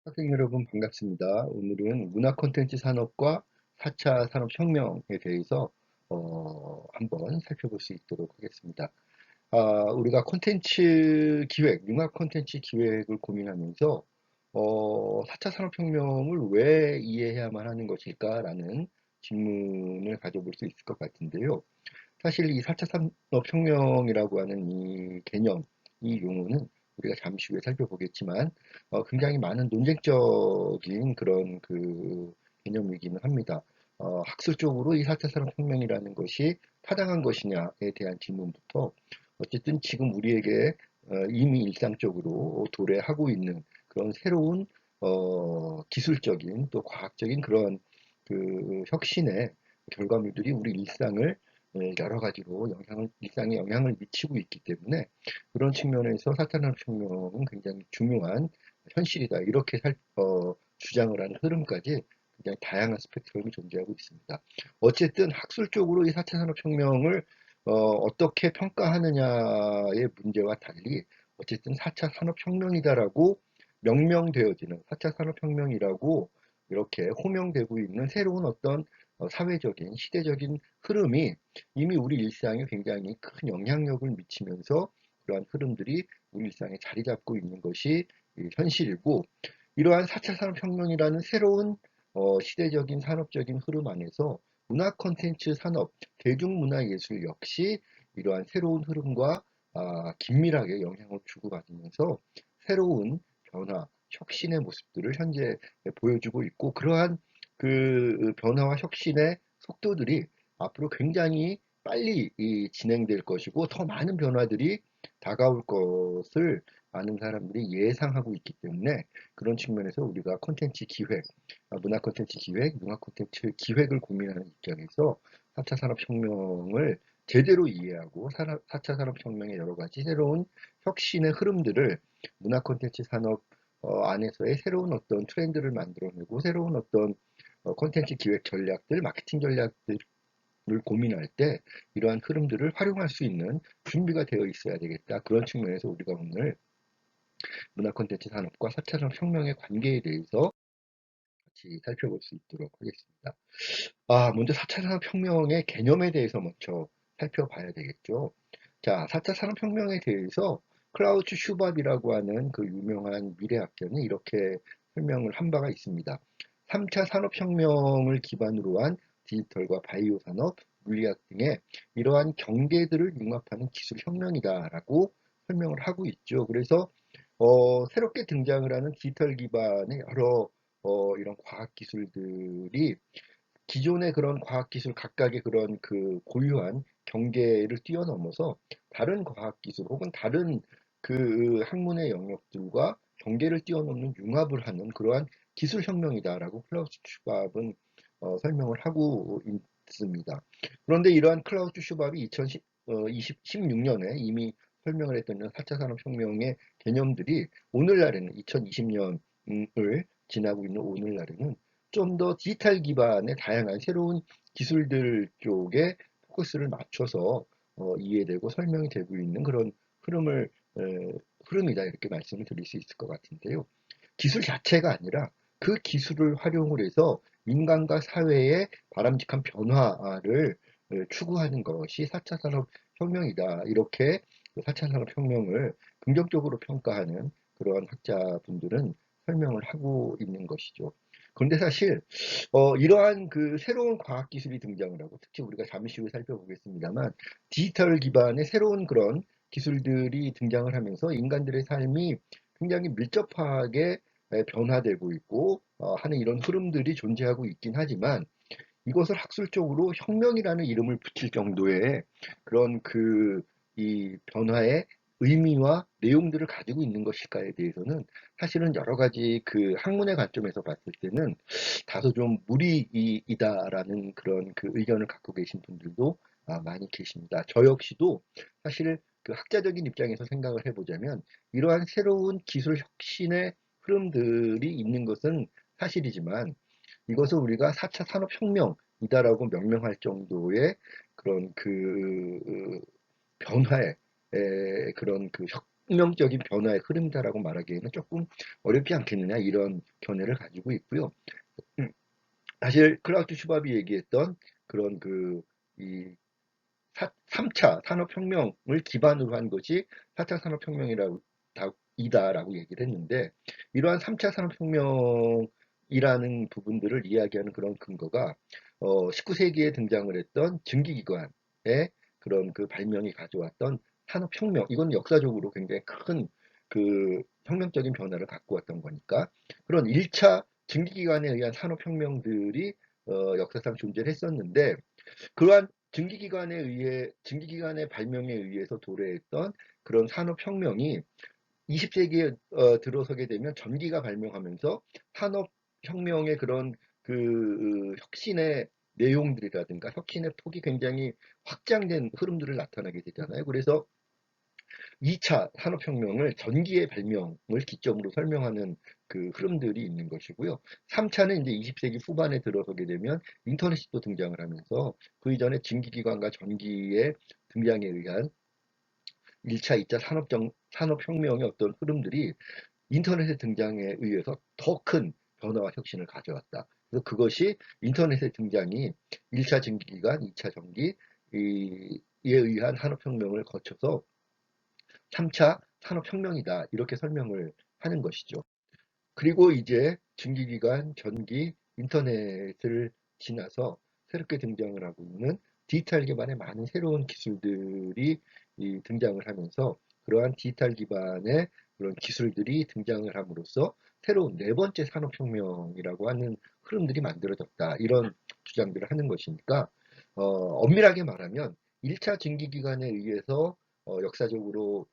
학생 여러분 반갑습니다. 오늘은 문화 콘텐츠 산업과 4차 산업혁명에 대해서 한번 살펴볼 수 있도록 하겠습니다. 우리가 콘텐츠 기획, 융합 콘텐츠 기획을 고민하면서 4차 산업혁명을 왜 이해해야만 하는 것일까라는 질문을 가져볼 수 있을 것 같은데요. 사실 이 4차 산업혁명이라고 하는 이 개념, 이 용어는 우리가 잠시 후에 살펴보겠지만 굉장히 많은 논쟁적인 그런 그 개념이기는 합니다. 학술적으로 이 4차 산업혁명이라는 것이 타당한 것이냐에 대한 질문부터 어쨌든 지금 우리에게 이미 일상적으로 도래하고 있는 그런 새로운 기술적인 또 과학적인 그런 그 혁신의 결과물들이 우리 일상을 여러 가지로 일상에 영향을 미치고 있기 때문에 그런 측면에서 4차 산업혁명은 굉장히 중요한 현실이다. 이렇게 주장을 하는 흐름까지 굉장히 다양한 스펙트럼이 존재하고 있습니다. 어쨌든 학술적으로 이 4차 산업혁명을 어떻게 평가하느냐의 문제와 달리 어쨌든 4차 산업혁명이다라고 명명되어지는 4차 산업혁명이라고 이렇게 호명되고 있는 새로운 어떤 사회적인 시대적인 흐름이 이미 우리 일상에 굉장히 큰 영향력을 미치면서 그러한 흐름들이 우리 일상에 자리 잡고 있는 것이 현실이고 이러한 4차 산업혁명이라는 새로운 시대적인 산업적인 흐름 안에서 문화 콘텐츠 산업, 대중문화예술 역시 이러한 새로운 흐름과 긴밀하게 영향을 주고받으면서 새로운 변화, 혁신의 모습들을 현재 보여주고 있고 그러한 그 변화와 혁신의 속도들이 앞으로 굉장히 빨리 진행될 것이고 더 많은 변화들이 다가올 것을 많은 사람들이 예상하고 있기 때문에 그런 측면에서 우리가 콘텐츠 기획, 문화 콘텐츠 기획, 문화 콘텐츠 기획을 고민하는 입장에서 4차 산업혁명을 제대로 이해하고 4차 산업혁명의 여러 가지 새로운 혁신의 흐름들을 문화 콘텐츠 산업 안에서의 새로운 어떤 트렌드를 만들어내고 새로운 어떤 콘텐츠 기획 전략들, 마케팅 전략들을 고민할 때 이러한 흐름들을 활용할 수 있는 준비가 되어 있어야 되겠다. 그런 측면에서 우리가 오늘 문화 콘텐츠 산업과 4차 산업혁명의 관계에 대해서 같이 살펴볼 수 있도록 하겠습니다. 먼저 4차 산업혁명의 개념에 대해서 먼저 살펴봐야 되겠죠. 자, 4차 산업혁명에 대해서 클라우스 슈밥이라고 하는 그 유명한 미래학자는 이렇게 설명을 한 바가 있습니다. 3차 산업혁명을 기반으로 한 디지털과 바이오 산업, 물리학 등의 이러한 경계들을 융합하는 기술혁명이다라고 설명을 하고 있죠. 그래서 새롭게 등장을 하는 디지털 기반의 여러 이런 과학 기술들이 기존의 그런 과학기술 각각의 그런 그 고유한 경계를 뛰어넘어서 다른 과학기술 혹은 다른 그 학문의 영역들과 경계를 뛰어넘는 융합을 하는 그러한 기술혁명이다라고 클라우스 슈밥은 설명을 하고 있습니다. 그런데 이러한 클라우스 슈밥이 2016년에 이미 설명을 했던 4차 산업혁명의 개념들이 오늘날에는 2020년을 지나고 있는 오늘날에는 좀 더 디지털 기반의 다양한 새로운 기술들 쪽에 포커스를 맞춰서 이해되고 설명이 되고 있는 그런 흐름을 에, 흐름이다 이렇게 말씀을 드릴 수 있을 것 같은데요. 기술 자체가 아니라 그 기술을 활용을 해서 인간과 사회의 바람직한 변화를 추구하는 것이 4차 산업혁명이다. 이렇게 4차 산업혁명을 긍정적으로 평가하는 그러한 학자분들은 설명을 하고 있는 것이죠. 그런데 사실 이러한 그 새로운 과학 기술이 등장을 하고 특히 우리가 잠시 후에 살펴보겠습니다만 디지털 기반의 새로운 그런 기술들이 등장을 하면서 인간들의 삶이 굉장히 밀접하게 변화되고 있고 하는 이런 흐름들이 존재하고 있긴 하지만 이것을 학술적으로 혁명이라는 이름을 붙일 정도의 그런 그 이 변화의 의미와 내용들을 가지고 있는 것일까에 대해서는 사실은 여러 가지 그 학문의 관점에서 봤을 때는 다소 좀 무리이다라는 그런 그 의견을 갖고 계신 분들도 많이 계십니다. 저 역시도 사실 그 학자적인 입장에서 생각을 해보자면 이러한 새로운 기술 혁신의 흐름들이 있는 것은 사실이지만 이것을 우리가 4차 산업혁명이다라고 명명할 정도의 그런 그 변화의 그런 그 혁명적인 변화의 흐름이다라고 말하기에는 조금 어렵지 않겠느냐 이런 견해를 가지고 있고요. 음, 사실 클라우스 슈밥이 얘기했던 그런 이 3차 산업혁명을 기반으로 한 것이 4차 산업혁명이라고 이다라고 얘기를 했는데 이러한 3차 산업혁명이라는 부분들을 이야기하는 그런 근거가 19세기에 등장을 했던 증기기관의 그런 그 발명이 가져왔던 산업혁명 이건 역사적으로 굉장히 큰 혁명적인 변화를 갖고 왔던 거니까 그런 1차 증기기관에 의한 산업혁명들이 역사상 존재를 했었는데 그러한 증기기관의 발명에 의해서 도래했던 그런 산업혁명이 20세기에 들어서게 되면 전기가 발명하면서 산업혁명의 그런 혁신의 내용들이라든가 혁신의 폭이 굉장히 확장된 흐름들을 나타나게 되잖아요. 그래서 2차 산업혁명을 전기의 발명을 기점으로 설명하는 그 흐름들이 있는 것이고요. 3차는 이제 20세기 후반에 들어서게 되면 인터넷이 또 등장을 하면서 그 이전에 증기기관과 전기의 등장에 의한 1차, 2차 산업혁명의 어떤 흐름들이 인터넷의 등장에 의해서 더 큰 변화와 혁신을 가져왔다. 그래서 그것이 인터넷의 등장이 1차 증기기관, 2차 전기에 의한 산업혁명을 거쳐서 3차 산업혁명이다. 이렇게 설명을 하는 것이죠. 그리고 이제 증기기관, 전기, 인터넷을 지나서 새롭게 등장을 하고 있는 디지털 기반의 많은 새로운 기술들이 등장을 하면서 그러한 디지털 기반의 그런 기술들이 등장을 함으로써 새로운 네 번째 산업혁명이라고 하는 흐름들이 만들어졌다. 이런 주장들을 하는 것이니까 엄밀하게 말하면 1차 증기기관에 의해서 역사적으로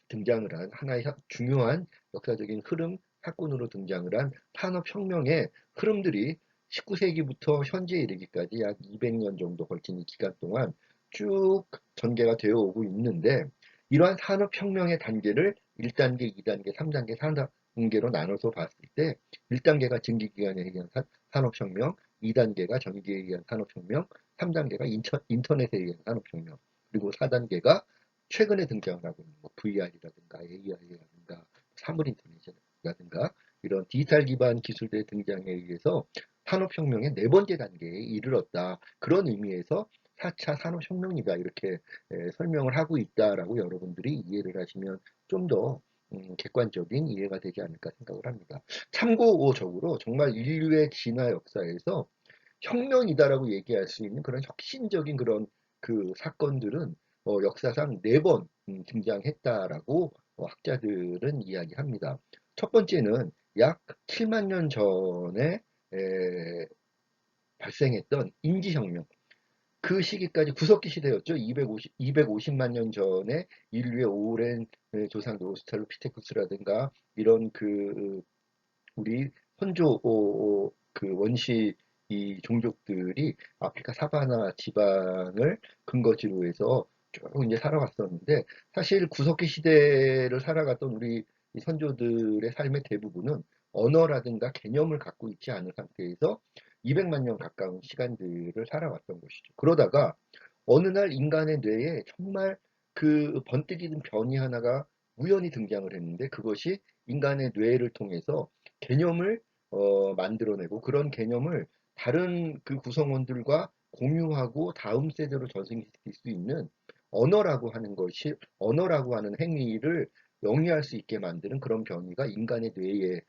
등장을 한 하나의 중요한 역사적인 흐름, 사건으로 등장을 한 산업혁명의 흐름들이 19세기부터 현재에 이르기까지 약 200년 정도 걸친 이 기간 동안 쭉 전개가 되어 오고 있는데 이러한 산업혁명의 단계를 1단계, 2단계, 3단계, 4단계로 나눠서 봤을 때 1단계가 증기기관에 의한 산업혁명, 2단계가 전기에 의한 산업혁명, 3단계가 인터넷에 의한 산업혁명, 그리고 4단계가 최근에 등장을 하고 있는 뭐 VR이라든가 AI라든가 사물 인터넷이라든가 이런 디지털 기반 기술들의 등장에 의해서 산업혁명의 네 번째 단계에 이르렀다. 그런 의미에서 4차 산업혁명이다. 이렇게 설명을 하고 있다라고 여러분들이 이해를 하시면 좀 더 객관적인 이해가 되지 않을까 생각을 합니다. 참고적으로 정말 인류의 진화 역사에서 혁명이다라고 얘기할 수 있는 그런 혁신적인 그런 사건들은 역사상 네 번 등장했다라고 학자들은 이야기합니다. 첫 번째는 약 7만 년 전에 발생했던 인지혁명. 그 시기까지 구석기 시대였죠. 250만 년 전에 인류의 오랜 조상 노스탈로피테쿠스라든가 이런 우리 선조 원시 이 종족들이 아프리카 사바나 지방을 근거지로 해서 쭉 이제 살아왔었는데 사실 구석기 시대를 살아갔던 우리 이 선조들의 삶의 대부분은 언어라든가 개념을 갖고 있지 않은 상태에서 200만 년 가까운 시간들을 살아왔던 것이죠. 그러다가 어느 날 인간의 뇌에 정말 번뜩이 든 변이 하나가 우연히 등장을 했는데 그것이 인간의 뇌를 통해서 개념을 만들어내고 그런 개념을 다른 구성원들과 공유하고 다음 세대로 전승시킬 수 있는 언어라고 하는 행위를 영위할 수 있게 만드는 그런 변이가 인간의 뇌에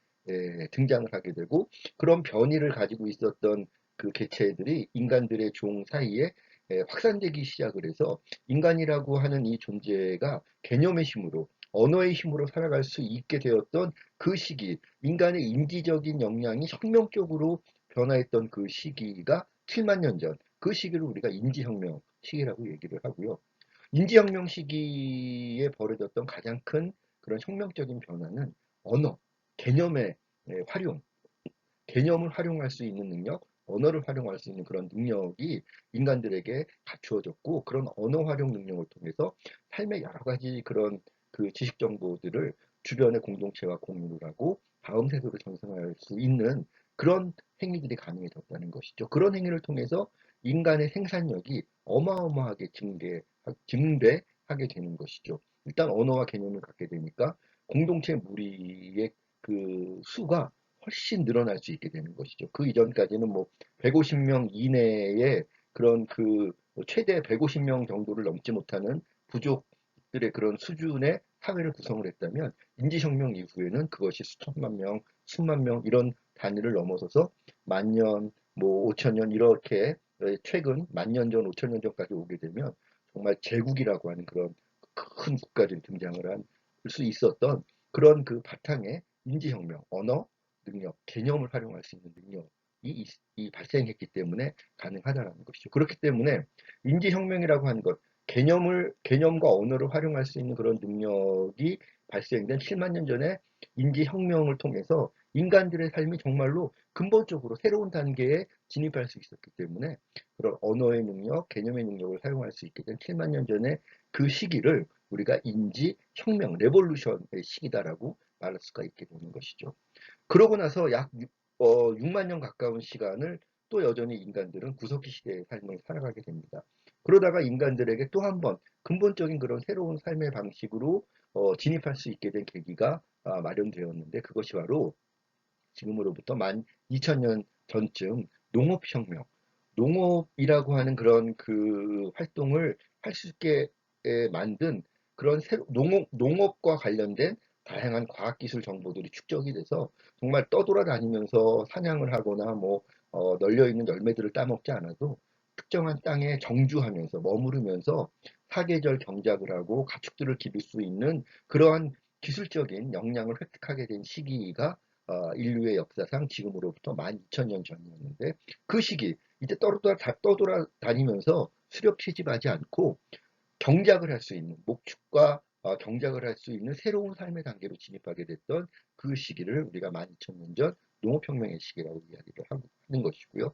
등장을 하게 되고 그런 변이를 가지고 있었던 그 개체들이 인간들의 종 사이에 확산되기 시작을 해서 인간이라고 하는 이 존재가 개념의 힘으로 언어의 힘으로 살아갈 수 있게 되었던 그 시기, 인간의 인지적인 역량이 혁명적으로 변화했던 그 시기가 7만 년 전, 그 시기를 우리가 인지혁명 시기라고 얘기를 하고요. 인지혁명 시기에 벌어졌던 가장 큰 그런 혁명적인 변화는 언어, 개념의 활용, 개념을 활용할 수 있는 능력, 언어를 활용할 수 있는 그런 능력이 인간들에게 갖추어졌고 그런 언어 활용 능력을 통해서 삶의 여러 가지 그런 지식 정보들을 주변의 공동체와 공유를 하고 다음 세대로 전승할 수 있는 그런 행위들이 가능해졌다는 것이죠. 그런 행위를 통해서 인간의 생산력이 어마어마하게 증대하게 되는 것이죠. 일단 언어와 개념을 갖게 되니까 공동체 무리의 그 수가 훨씬 늘어날 수 있게 되는 것이죠. 그 이전까지는 뭐 150명 이내에 그런 그 최대 150명 정도를 넘지 못하는 부족들의 그런 수준의 사회를 구성을 했다면 인지혁명 이후에는 그것이 수천만 명, 수만 명 이런 단위를 넘어서서 만년, 뭐 5천년 이렇게 최근 만년 전, 5천년 전까지 오게 되면 정말 제국이라고 하는 그런 큰 국가들이 등장을 할 수 있었던 그런 그 바탕에 인지혁명, 언어, 능력, 개념을 활용할 수 있는 능력이 발생했기 때문에 가능하다는 것이죠. 그렇기 때문에 인지혁명이라고 하는 것, 개념과 언어를 활용할 수 있는 그런 능력이 발생된 7만 년 전에 인지혁명을 통해서 인간들의 삶이 정말로 근본적으로 새로운 단계에 진입할 수 있었기 때문에 그런 언어의 능력, 개념의 능력을 사용할 수 있게 된 7만 년 전에 그 시기를 우리가 인지혁명, 레볼루션의 시기다라고 말할 수가 있게 되는 것이죠. 그러고 나서 약 6만 년 가까운 시간을 또 여전히 인간들은 구석기 시대의 삶을 살아가게 됩니다. 그러다가 인간들에게 또 한 번 근본적인 그런 새로운 삶의 방식으로 진입할 수 있게 된 계기가 마련되었는데 그것이 바로 지금으로부터 12,000년 전쯤 농업혁명, 농업이라고 하는 그런 그 활동을 할 수 있게 만든 그런 농업과 관련된 다양한 과학기술 정보들이 축적이 돼서 정말 떠돌아다니면서 사냥을 하거나 뭐 널려있는 열매들을 따먹지 않아도 특정한 땅에 정주하면서 머무르면서 사계절 경작을 하고 가축들을 기를 수 있는 그러한 기술적인 역량을 획득하게 된 시기가 인류의 역사상 지금으로부터 12,000년 전이었는데 그 시기 이제 떠돌아다니면서 수렵 채집하지 않고 경작을 할 수 있는 목축과 경작을 할 수 있는 새로운 삶의 단계로 진입하게 됐던 그 시기를 우리가 12,000년 전 농업혁명의 시기라고 이야기를 하는 것이고요.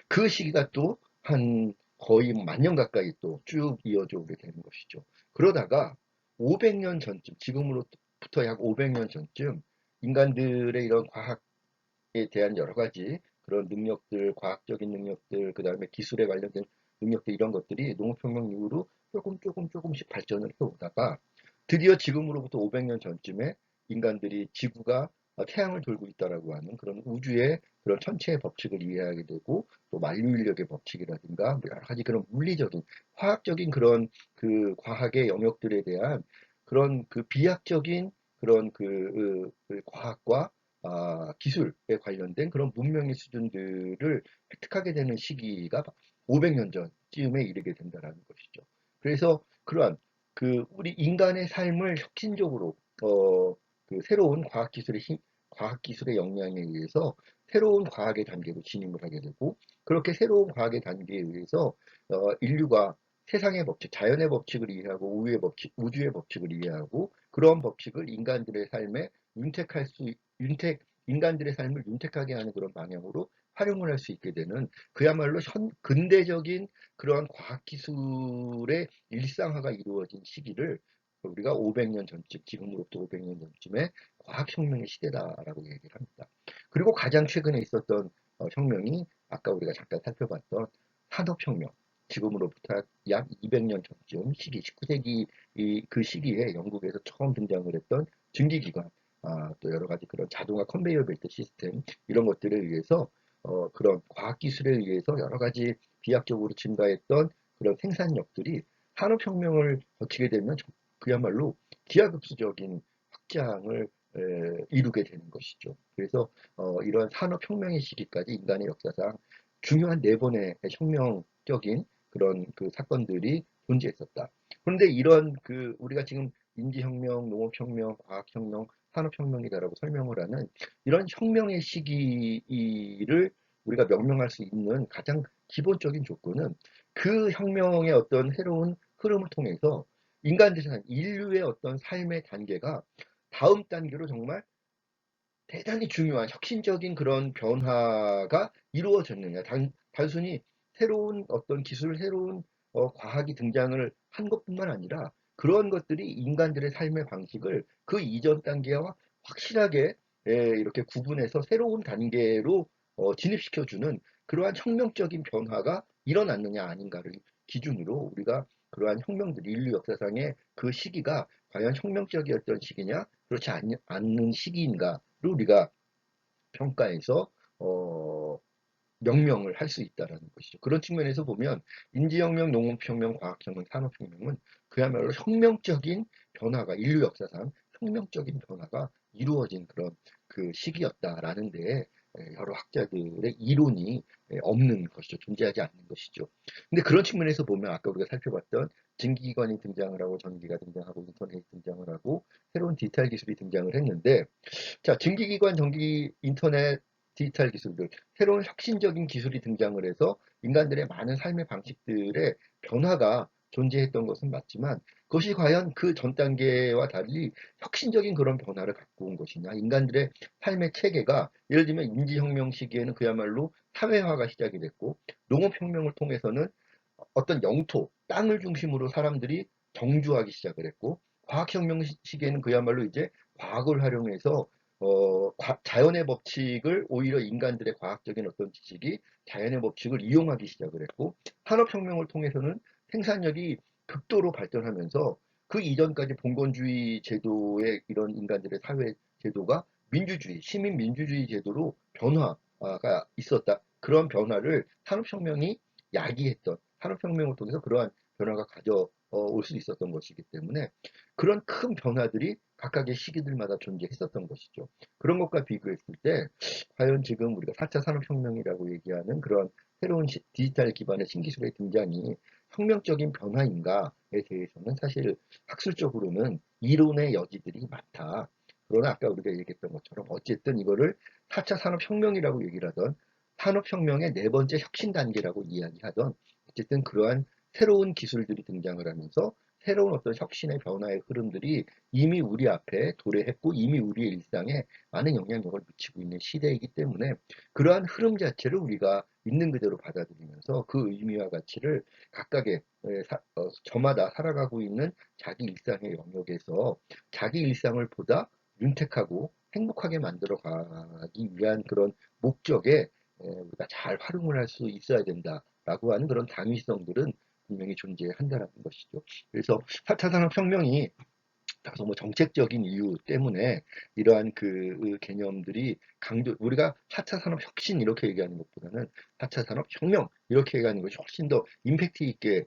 그 시기가 또 한 거의 만 년 가까이 또 쭉 이어져 오게 되는 것이죠. 그러다가 500년 전쯤, 지금으로부터 약 500년 전쯤 인간들의 이런 과학에 대한 여러 가지 그런 능력들, 과학적인 능력들, 그 다음에 기술에 관련된 능력들 이런 것들이 농업혁명 이후로 조금씩 발전을 해오다가 드디어 지금으로부터 500년 전쯤에 인간들이 지구가 태양을 돌고 있다라고 하는 그런 우주의 그런 천체의 법칙을 이해하게 되고 또 만유인력의 법칙이라든가 뭐 여러 가지 그런 물리적인 화학적인 그런 그 과학의 영역들에 대한 그런 그 비약적인 그런 그 과학과 기술에 관련된 그런 문명의 수준들을 획득하게 되는 시기가 500년 전쯤에 이르게 된다는 것이죠. 그래서 그러한 그 우리 인간의 삶을 혁신적으로 그 새로운 과학기술의 역량에 의해서 새로운 과학의 단계로 진입을 하게 되고 그렇게 새로운 과학의 단계에 의해서 인류가 세상의 법칙, 자연의 법칙을 이해하고 우주의 법칙을 이해하고 그런 법칙을 인간들의 삶에 인간들의 삶을 윤택하게 하는 그런 방향으로 활용을 할 수 있게 되는 그야말로 근대적인 그러한 과학기술의 일상화가 이루어진 시기를 우리가 500년 전쯤, 지금으로부터 500년 전쯤에 과학혁명의 시대다라고 얘기를 합니다. 그리고 가장 최근에 있었던 혁명이 아까 우리가 잠깐 살펴봤던 산업혁명, 지금으로부터 약 200년 전쯤 시기, 19세기 그 시기에 영국에서 처음 등장을 했던 증기기관, 또 여러 가지 그런 자동화 컨베이어 벨트 시스템 이런 것들에 의해서 그런 과학기술에 의해서 여러 가지 비약적으로 증가했던 그런 생산력들이 산업혁명을 거치게 되면 그야말로 기하급수적인 확장을 이루게 되는 것이죠. 그래서 이러한 산업혁명의 시기까지 인간의 역사상 중요한 네 번의 혁명적인 그런 그 사건들이 존재했었다. 그런데 이런 그 우리가 지금 인지혁명, 농업혁명, 과학혁명, 산업혁명이다라고 설명을 하는 이런 혁명의 시기를 우리가 명명할 수 있는 가장 기본적인 조건은 그 혁명의 어떤 새로운 흐름을 통해서 인류의 어떤 삶의 단계가 다음 단계로 정말 대단히 중요한 혁신적인 그런 변화가 이루어졌느냐. 단순히 새로운 어떤 기술, 새로운 과학이 등장을 한 것뿐만 아니라 그런 것들이 인간들의 삶의 방식을 그 이전 단계와 확실하게 이렇게 구분해서 새로운 단계로 진입시켜주는 그러한 혁명적인 변화가 일어났느냐 아닌가를 기준으로 우리가 그러한 혁명들이 인류 역사상의 그 시기가 과연 혁명적이었던 시기냐, 그렇지 않는 시기인가를 우리가 평가해서 어, 명명을 할 수 있다라는 것이죠. 그런 측면에서 보면 인지혁명, 농업혁명, 과학혁명, 산업혁명은 그야말로 혁명적인 변화가 인류 역사상 혁명적인 변화가 이루어진 그런 그 시기였다라는 데에 여러 학자들의 이론이 없는 것이죠. 존재하지 않는 것이죠. 근데 그런 측면에서 보면 아까 우리가 살펴봤던 증기기관이 등장을 하고 전기가 등장하고 인터넷이 등장을 하고 새로운 디지털 기술이 등장을 했는데 자, 증기기관, 전기, 인터넷, 디지털 기술들, 새로운 혁신적인 기술이 등장을 해서 인간들의 많은 삶의 방식들의 변화가 존재했던 것은 맞지만 그것이 과연 그 전 단계와 달리 혁신적인 그런 변화를 갖고 온 것이냐. 인간들의 삶의 체계가 예를 들면 인지혁명 시기에는 그야말로 사회화가 시작이 됐고 농업혁명을 통해서는 어떤 영토, 땅을 중심으로 사람들이 정주하기 시작을 했고 과학혁명 시기에는 그야말로 이제 과학을 활용해서 자연의 법칙을 오히려 인간들의 과학적인 어떤 지식이 자연의 법칙을 이용하기 시작을 했고 산업혁명을 통해서는 생산력이 극도로 발전하면서 그 이전까지 봉건주의 제도의 이런 인간들의 사회 제도가 민주주의, 시민민주주의 제도로 변화가 있었다. 그런 변화를 산업혁명이 야기했던 산업혁명을 통해서 그러한 변화가 가져올 수 있었던 것이기 때문에 그런 큰 변화들이 각각의 시기들마다 존재했었던 것이죠. 그런 것과 비교했을 때 과연 지금 우리가 4차 산업혁명이라고 얘기하는 그런 새로운 디지털 기반의 신기술의 등장이 혁명적인 변화인가에 대해서는 사실 학술적으로는 이론의 여지들이 많다. 그러나 아까 우리가 얘기했던 것처럼 어쨌든 이거를 4차 산업혁명이라고 얘기를 하던 산업혁명의 네 번째 혁신 단계라고 이야기하던 어쨌든 그러한 새로운 기술들이 등장을 하면서 새로운 어떤 혁신의 변화의 흐름들이 이미 우리 앞에 도래했고 이미 우리의 일상에 많은 영향력을 미치고 있는 시대이기 때문에 그러한 흐름 자체를 우리가 있는 그대로 받아들이면서 그 의미와 가치를 각각의 저마다 살아가고 있는 자기 일상의 영역에서 자기 일상을 보다 윤택하고 행복하게 만들어 가기 위한 그런 목적에 우리가 잘 활용을 할 수 있어야 된다라고 하는 그런 당위성들은 분명히 존재한다는 것이죠. 그래서 4차 산업혁명이 다소 뭐 정책적인 이유 때문에 이러한 그 개념들이 우리가 4차 산업 혁신 이렇게 얘기하는 것보다는 4차 산업 혁명 이렇게 얘기하는 것이 훨씬 더 임팩트 있게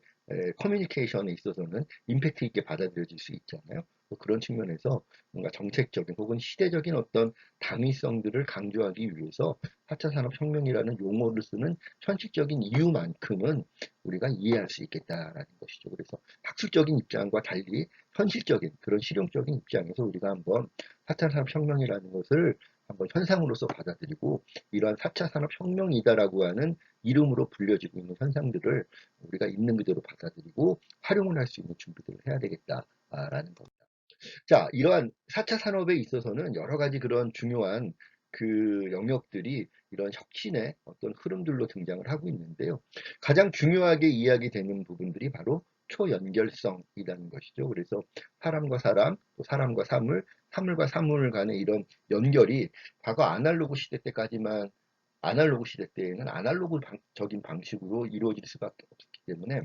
커뮤니케이션에 있어서는 임팩트 있게 받아들여질 수 있잖아요. 그런 측면에서 뭔가 정책적인 혹은 시대적인 어떤 당위성들을 강조하기 위해서 4차 산업혁명이라는 용어를 쓰는 현실적인 이유만큼은 우리가 이해할 수 있겠다라는 것이죠. 그래서 학술적인 입장과 달리 현실적인 그런 실용적인 입장에서 우리가 한번 4차 산업혁명이라는 것을 한번 현상으로서 받아들이고 이러한 4차 산업혁명이다라고 하는 이름으로 불려지고 있는 현상들을 우리가 있는 그대로 받아들이고 활용을 할 수 있는 준비들을 해야 되겠다라는 겁니다. 자, 이러한 4차 산업에 있어서는 여러 가지 그런 중요한 그 영역들이 이런 혁신의 어떤 흐름들로 등장을 하고 있는데요. 가장 중요하게 이야기되는 부분들이 바로 초연결성이라는 것이죠. 그래서 사람과 사람, 또 사람과 사물, 사물과 사물 간의 이런 연결이 과거 아날로그 시대 때까지만 아날로그 시대 때에는 아날로그적인 방식으로 이루어질 수밖에 없었기 때문에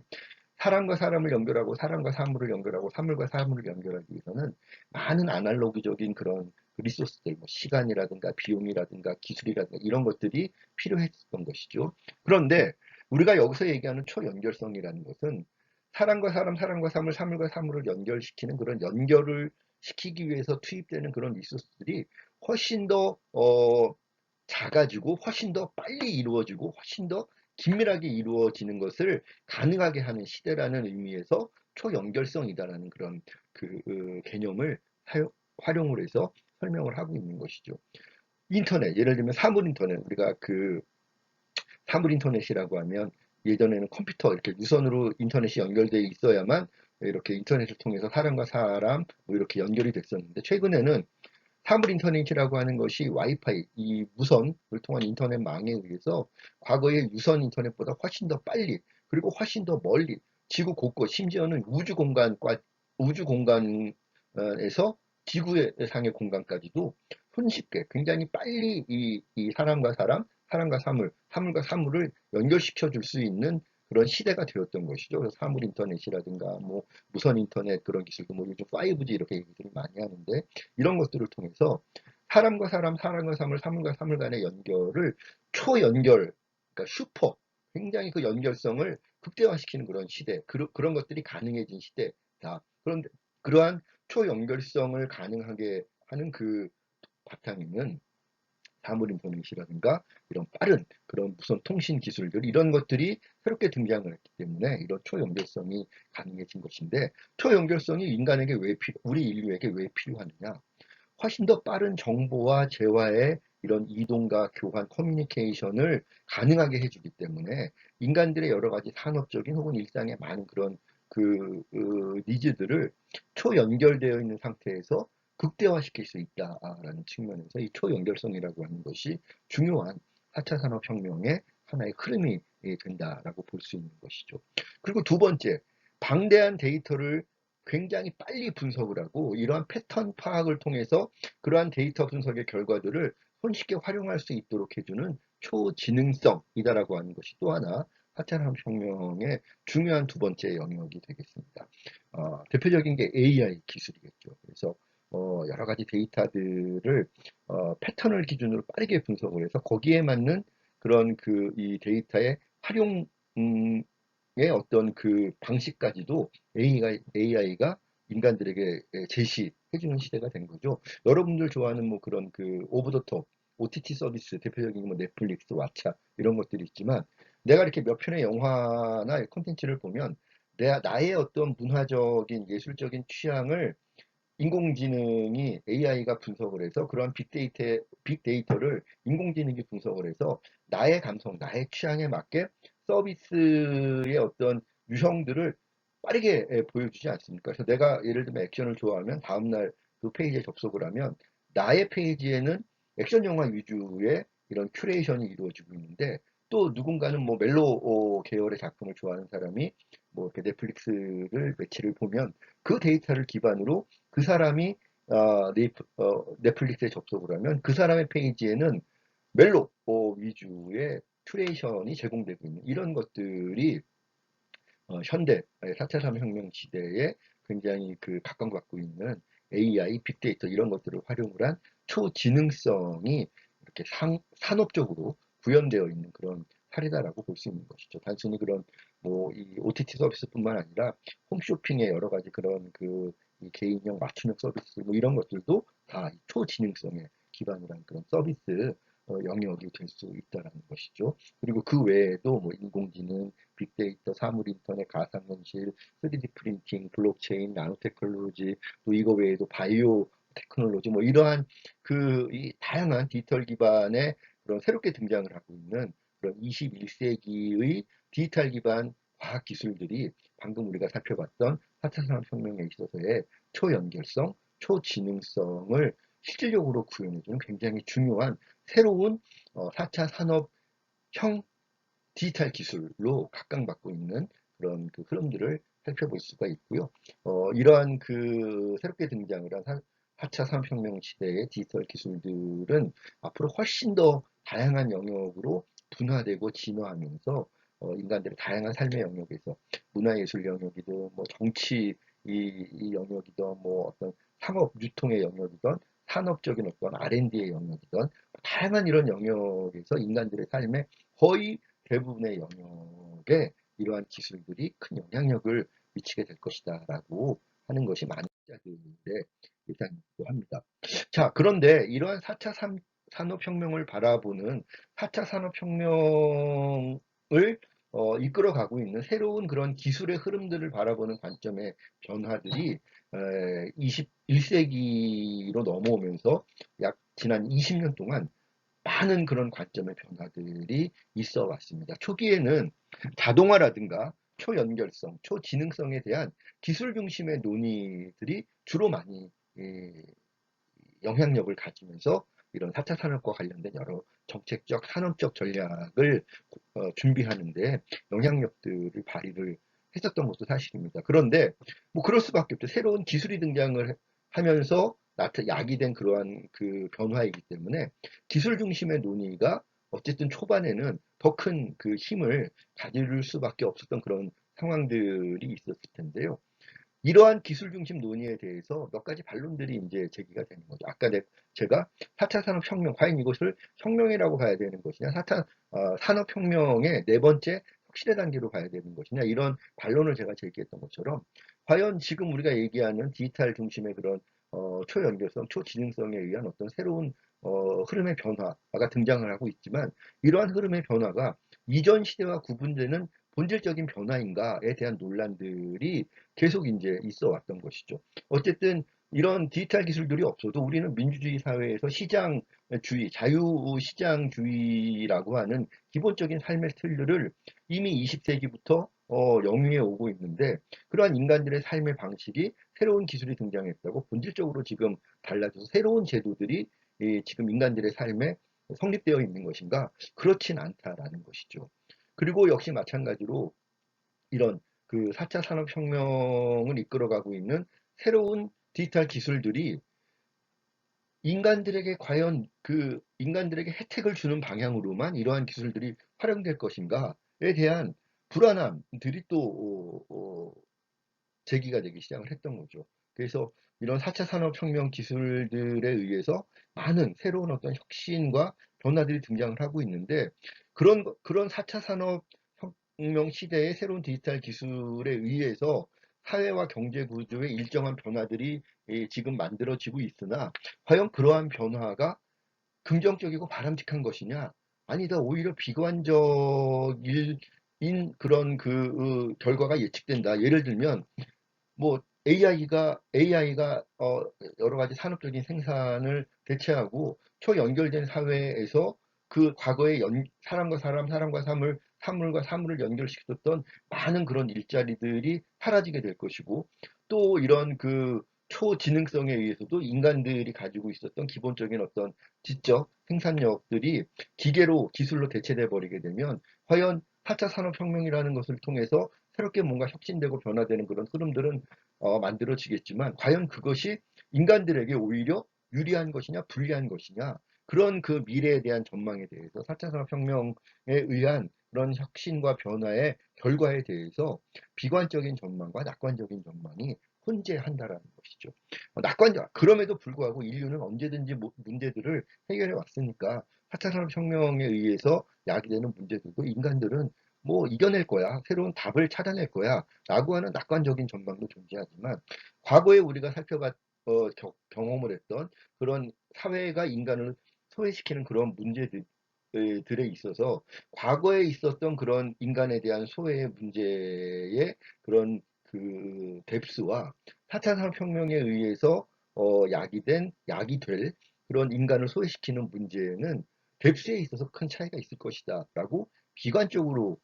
사람과 사람을 연결하고 사람과 사물을 연결하고 사물과 사물을 연결하기 위해서는 많은 아날로그적인 그런 리소스들, 뭐 시간이라든가 비용이라든가 기술이라든가 이런 것들이 필요했던 것이죠. 그런데 우리가 여기서 얘기하는 초연결성이라는 것은 사람과 사람, 사람과 사물, 사물과 사물을 연결시키는 그런 연결을 시키기 위해서 투입되는 그런 리소스들이 훨씬 더 작아지고 훨씬 더 빨리 이루어지고 훨씬 더 긴밀하게 이루어지는 것을 가능하게 하는 시대라는 의미에서 초연결성이다라는 그런 개념을 활용을 해서 설명을 하고 있는 것이죠. 인터넷, 예를 들면 사물 인터넷, 우리가 그 사물 인터넷이라고 하면 예전에는 컴퓨터 이렇게 유선으로 인터넷이 연결되어 있어야만 이렇게 인터넷을 통해서 사람과 사람 뭐 이렇게 연결이 됐었는데 최근에는 사물 인터넷이라고 하는 것이 와이파이, 이 무선을 통한 인터넷망에 의해서 과거의 유선 인터넷보다 훨씬 더 빨리 그리고 훨씬 더 멀리 지구 곳곳 심지어는 우주 공간에서 지구의 상의 공간까지도 손쉽게 굉장히 빨리 이 사람과 사람, 사람과 사물, 사물과 사물을 연결시켜 줄 수 있는 그런 시대가 되었던 것이죠. 그래서 사물 인터넷이라든가 뭐 무선 인터넷 그런 기술도 뭐 요즘 5G 이렇게 얘기들을 많이 하는데 이런 것들을 통해서 사람과 사람, 사람과 사물, 사물과 사물 간의 연결을 초연결, 그러니까 슈퍼, 굉장히 그 연결성을 극대화시키는 그런 시대, 그런 것들이 가능해진 시대다. 그런데 그러한 초연결성을 가능하게 하는 그 바탕에는 사물 인터넷이라든가 이런 빠른 그런 무선 통신 기술들 이런 것들이 새롭게 등장을 했기 때문에 이런 초연결성이 가능해진 것인데 초연결성이 인간에게 우리 인류에게 왜 필요하느냐? 훨씬 더 빠른 정보와 재화의 이런 이동과 교환, 커뮤니케이션을 가능하게 해주기 때문에 인간들의 여러 가지 산업적인 혹은 일상의 많은 그런 니즈들을 초연결되어 있는 상태에서 극대화시킬 수 있다라는 측면에서 이 초연결성이라고 하는 것이 중요한 4차 산업혁명의 하나의 흐름이 된다라고 볼 수 있는 것이죠. 그리고 두 번째, 방대한 데이터를 굉장히 빨리 분석을 하고 이러한 패턴 파악을 통해서 그러한 데이터 분석의 결과들을 손쉽게 활용할 수 있도록 해주는 초지능성이다라고 하는 것이 또 하나 4차 산업혁명의 중요한 두 번째 영역이 되겠습니다. 대표적인 게 AI 기술이겠죠. 그래서 여러 가지 데이터들을 패턴을 기준으로 빠르게 분석을 해서 거기에 맞는 그런 이 데이터의 활용 어떤 그 방식까지도 AI가 인간들에게 제시해주는 시대가 된 거죠. 여러분들 좋아하는 뭐 그런 그 오브 더 톱, OTT 서비스, 대표적인 뭐 넷플릭스, 왓챠 이런 것들이 있지만 내가 이렇게 몇 편의 영화나 콘텐츠를 보면 나의 어떤 문화적인 예술적인 취향을 인공지능이 AI가 분석을 해서 그러한 빅데이터를 인공지능이 분석을 해서 나의 감성, 나의 취향에 맞게 서비스의 어떤 유형들을 빠르게 보여주지 않습니까? 그래서 내가 예를 들면 액션을 좋아하면 다음날 그 페이지에 접속을 하면 나의 페이지에는 액션 영화 위주의 이런 큐레이션이 이루어지고 있는데 또 누군가는 뭐 멜로 계열의 작품을 좋아하는 사람이 뭐 이렇게 넷플릭스를 매치를 보면 그 데이터를 기반으로 그 사람이 넷플릭스에 접속을 하면 그 사람의 페이지에는 멜로 위주의 큐레이션이 제공되고 있는 이런 것들이 현대 4차 산업혁명 시대에 굉장히 각광받고 있는 AI, 빅데이터 이런 것들을 활용을 한 초지능성이 이렇게 산업적으로 구현되어 있는 그런 사례다라고 볼 수 있는 것이죠. 단순히 그런 뭐 이 OTT 서비스뿐만 아니라 홈쇼핑의 여러 가지 그런 이 개인형 맞춤형 서비스 뭐 이런 것들도 다 초지능성에 기반을 한 그런 서비스 영역이 될 수 있다라는 것이죠. 그리고 그 외에도 뭐 인공지능, 빅데이터, 사물인터넷, 가상현실, 3D 프린팅, 블록체인, 나노테크놀로지, 또 이거 외에도 바이오 테크놀로지, 뭐 이러한 이 다양한 디지털 기반의 그런 새롭게 등장을 하고 있는 그런 21세기의 디지털 기반 과학 기술들이 방금 우리가 살펴봤던 4차 산업혁명에 있어서의 초연결성, 초지능성을 실질적으로 구현해주는 굉장히 중요한 새로운 4차 산업형 디지털 기술로 각광받고 있는 그런 흐름들을 살펴볼 수가 있고요. 이러한 새롭게 등장을 한 4차 산업혁명 시대의 디지털 기술들은 앞으로 훨씬 더 다양한 영역으로 분화되고 진화하면서 인간들의 다양한 삶의 영역에서 문화예술 영역이든 뭐 정치 이 영역이든 뭐 어떤 상업 유통의 영역이든 산업적인 어떤 R&D의 영역이든 다양한 이런 영역에서 인간들의 삶에 거의 대부분의 영역에 이러한 기술들이 큰 영향력을 미치게 될 것이다라고 하는 것이 많은 학자들의 예상이기도 합니다. 자, 그런데 이러한 4차 산업혁명을 바라보는 4차 산업혁명을 이끌어가고 있는 새로운 그런 기술의 흐름들을 바라보는 관점의 변화들이 21세기로 넘어오면서 약 지난 20년 동안 많은 그런 관점의 변화들이 있어 왔습니다. 초기에는 자동화라든가 초연결성, 초지능성에 대한 기술 중심의 논의들이 주로 많이 영향력을 가지면서 이런 4차 산업과 관련된 여러 정책적, 산업적 전략을 준비하는데 영향력들을 발휘를 했었던 것도 사실입니다. 그런데 뭐 그럴 수밖에 없죠. 새로운 기술이 등장을 하면서 야기된 그러한 변화이기 때문에 기술 중심의 논의가 어쨌든 초반에는 더 큰 그 힘을 가질 수밖에 없었던 그런 상황들이 있었을 텐데요. 이러한 기술 중심 논의에 대해서 몇 가지 반론들이 이제 제기가 되는 거죠. 아까 제가 4차 산업혁명, 과연 이것을 혁명이라고 봐야 되는 것이냐, 4차 산업혁명의 네 번째 혁신의 단계로 봐야 되는 것이냐, 이런 반론을 제가 제기했던 것처럼, 과연 지금 우리가 얘기하는 디지털 중심의 그런 초연결성, 초지능성에 의한 어떤 새로운 흐름의 변화가 등장을 하고 있지만, 이러한 흐름의 변화가 이전 시대와 구분되는 본질적인 변화인가에 대한 논란들이 계속 이제 있어 왔던 것이죠. 어쨌든 이런 디지털 기술들이 없어도 우리는 민주주의 사회에서 시장주의, 자유시장주의라고 하는 기본적인 삶의 틀들을 이미 20세기부터 영위해 오고 있는데, 그러한 인간들의 삶의 방식이 새로운 기술이 등장했다고 본질적으로 지금 달라져서 새로운 제도들이 지금 인간들의 삶에 성립되어 있는 것인가? 그렇진 않다라는 것이죠. 그리고 역시 마찬가지로 이런 그 4차 산업혁명을 이끌어가고 있는 새로운 디지털 기술들이 인간들에게 과연 그 인간들에게 혜택을 주는 방향으로만 이러한 기술들이 활용될 것인가에 대한 불안함들이 또 제기가 되기 시작을 했던 거죠. 그래서 이런 4차 산업혁명 기술들에 의해서 많은 새로운 어떤 혁신과 변화들이 등장을 하고 있는데, 그런 4차 산업혁명 시대의 새로운 디지털 기술에 의해서 사회와 경제 구조의 일정한 변화들이 지금 만들어지고 있으나, 과연 그러한 변화가 긍정적이고 바람직한 것이냐? 아니다. 오히려 비관적인 그런 결과가 예측된다. 예를 들면 뭐 AI가 여러 가지 산업적인 생산을 대체하고 초연결된 사회에서 그 과거의 사람과 사람, 사람과 사물과 사물을 연결시켰던 많은 그런 일자리들이 사라지게 될 것이고, 또 이런 그 초지능성에 의해서도 인간들이 가지고 있었던 기본적인 어떤 지적 생산력들이 기술로 대체돼 버리게 되면, 과연 4차 산업혁명이라는 것을 통해서 새롭게 뭔가 혁신되고 변화되는 그런 흐름들은 만들어지겠지만, 과연 그것이 인간들에게 오히려 유리한 것이냐 불리한 것이냐, 그런 그 미래에 대한 전망에 대해서 4차 산업혁명에 의한 그런 혁신과 변화의 결과에 대해서 비관적인 전망과 낙관적인 전망이 혼재한다라는 것이죠. 그럼에도 불구하고 인류는 언제든지 문제들을 해결해 왔으니까 4차 산업혁명에 의해서 야기되는 문제들도 인간들은 뭐 이겨낼 거야, 새로운 답을 찾아낼 거야 라고 하는 낙관적인 전망도 존재하지만, 과거에 우리가 경험을 했던 그런 사회가 인간을 소외시키는 그런 문제들에 있어서, 과거에 있었던 그런 인간에 대한 소외의 문제의 그런 그 뎁스와 4차 산업혁명에 의해서 약이 될 그런 인간을 소외시키는 문제는 뎁스에 있어서 큰 차이가 있을 것이다 라고 비관적으로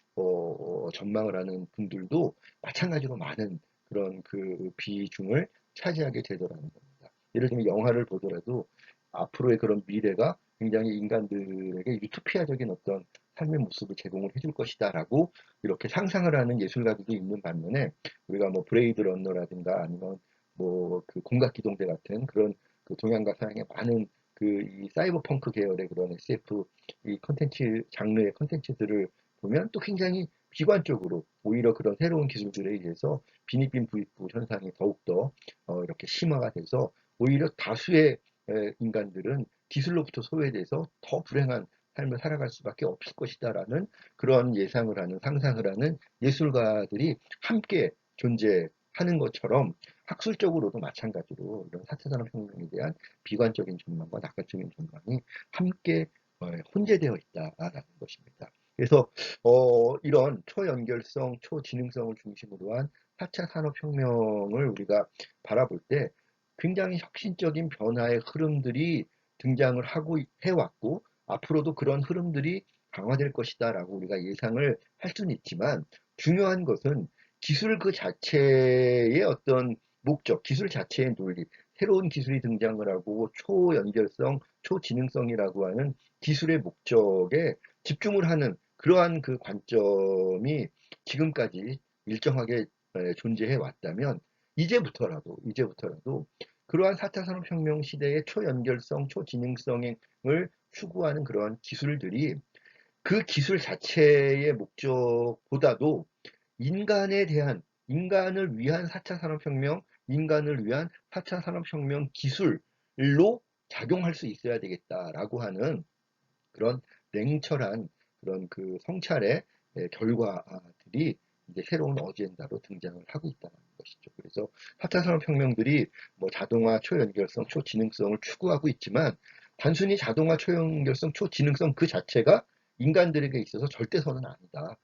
전망을 하는 분들도 마찬가지로 많은 그런 그 비중을 차지하게 되더라는 겁니다. 예를 들면 영화를 보더라도 앞으로의 그런 미래가 굉장히 인간들에게 유토피아적인 어떤 삶의 모습을 제공을 해줄 것이다라고 이렇게 상상을 하는 예술가들도 있는 반면에, 우리가 뭐 브레이드 러너라든가 아니면 뭐 그 공각기동대 같은 그런 그 동양과 서양의 많은 그 이 사이버 펑크 계열의 그런 SF 이 컨텐츠 장르의 컨텐츠들을 보면 또 굉장히 비관적으로, 오히려 그런 새로운 기술들에 의해서 빈익빈 부익부 현상이 더욱더 이렇게 심화가 돼서 오히려 다수의 인간들은 기술로부터 소외돼서 더 불행한 삶을 살아갈 수밖에 없을 것이다라는 그런 예상을 하는, 상상을 하는 예술가들이 함께 존재하는 것처럼, 학술적으로도 마찬가지로 이런 4차 산업혁명에 대한 비관적인 전망과 낙관적인 전망이 함께 혼재되어 있다라는 것입니다. 그래서 이런 초연결성, 초지능성을 중심으로 한 4차 산업혁명을 우리가 바라볼 때 굉장히 혁신적인 변화의 흐름들이 등장을 하고 해왔고, 앞으로도 그런 흐름들이 강화될 것이다라고 우리가 예상을 할 수는 있지만, 중요한 것은 기술 그 자체의 어떤 목적, 기술 자체의 논리, 새로운 기술이 등장을 하고 초연결성, 초지능성이라고 하는 기술의 목적에 집중을 하는 그러한 그 관점이 지금까지 일정하게 존재해 왔다면, 이제부터라도 그러한 4차 산업혁명 시대의 초연결성, 초지능성을 추구하는 그러한 기술들이 그 기술 자체의 목적보다도 인간에 대한, 인간을 위한 4차 산업혁명, 인간을 위한 4차 산업혁명 기술로 작용할 수 있어야 되겠다라고 하는 그런 냉철한 그런 그 성찰의 결과들이 이제 새로운 어젠다로 등장을 하고 있다는 것이죠. 그래서 4차 산업혁명들이 뭐 자동화, 초연결성, 초지능성을 추구하고 있지만 단순히 자동화, 초연결성, 초지능성 그 자체가 인간들에게 있어서 절대선은 아니다.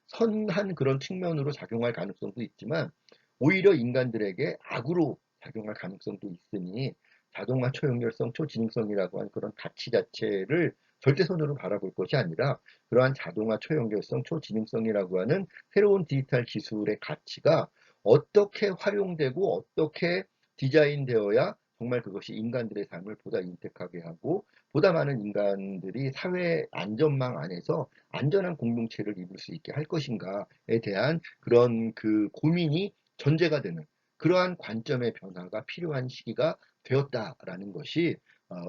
선한 그런 측면으로 작용할 가능성도 있지만 오히려 인간들에게 악으로 작용할 가능성도 있으니 자동화, 초연결성, 초지능성이라고 하는 그런 가치 자체를 절대선으로 바라볼 것이 아니라 그러한 자동화, 초연결성, 초지능성이라고 하는 새로운 디지털 기술의 가치가 어떻게 활용되고 어떻게 디자인되어야 정말 그것이 인간들의 삶을 보다 윤택하게 하고 보다 많은 인간들이 사회 안전망 안에서 안전한 공동체를 이룰 수 있게 할 것인가에 대한 그런 그 고민이 전제가 되는 그러한 관점의 변화가 필요한 시기가 되었다라는 것이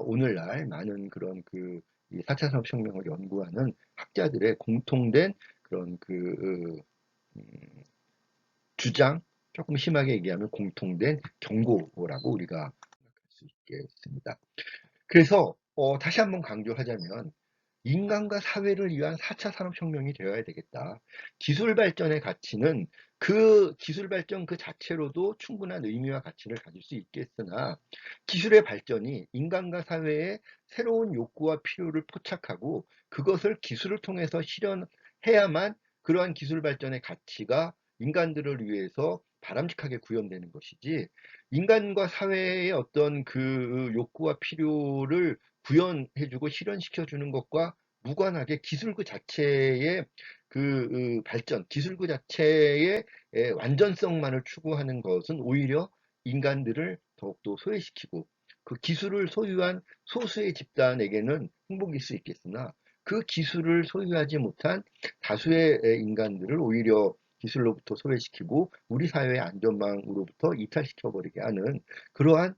오늘날 많은 그런 그 4차 산업혁명을 연구하는 학자들의 공통된 그런 그 주장, 조금 심하게 얘기하면 공통된 경고라고 우리가 생각할 수 있겠습니다. 그래서 다시 한번 강조하자면 인간과 사회를 위한 4차 산업혁명이 되어야 되겠다. 기술 발전의 가치는 그 기술 발전 그 자체로도 충분한 의미와 가치를 가질 수 있겠으나 기술의 발전이 인간과 사회의 새로운 욕구와 필요를 포착하고 그것을 기술을 통해서 실현해야만 그러한 기술 발전의 가치가 인간들을 위해서 바람직하게 구현되는 것이지 인간과 사회의 어떤 그 욕구와 필요를 구현해주고 실현시켜주는 것과 무관하게 기술 그 자체의 그 발전, 기술 그 자체의 완전성만을 추구하는 것은 오히려 인간들을 더욱더 소외시키고 그 기술을 소유한 소수의 집단에게는 행복일 수 있겠으나 그 기술을 소유하지 못한 다수의 인간들을 오히려 기술로부터 소외시키고 우리 사회의 안전망으로부터 이탈시켜버리게 하는 그러한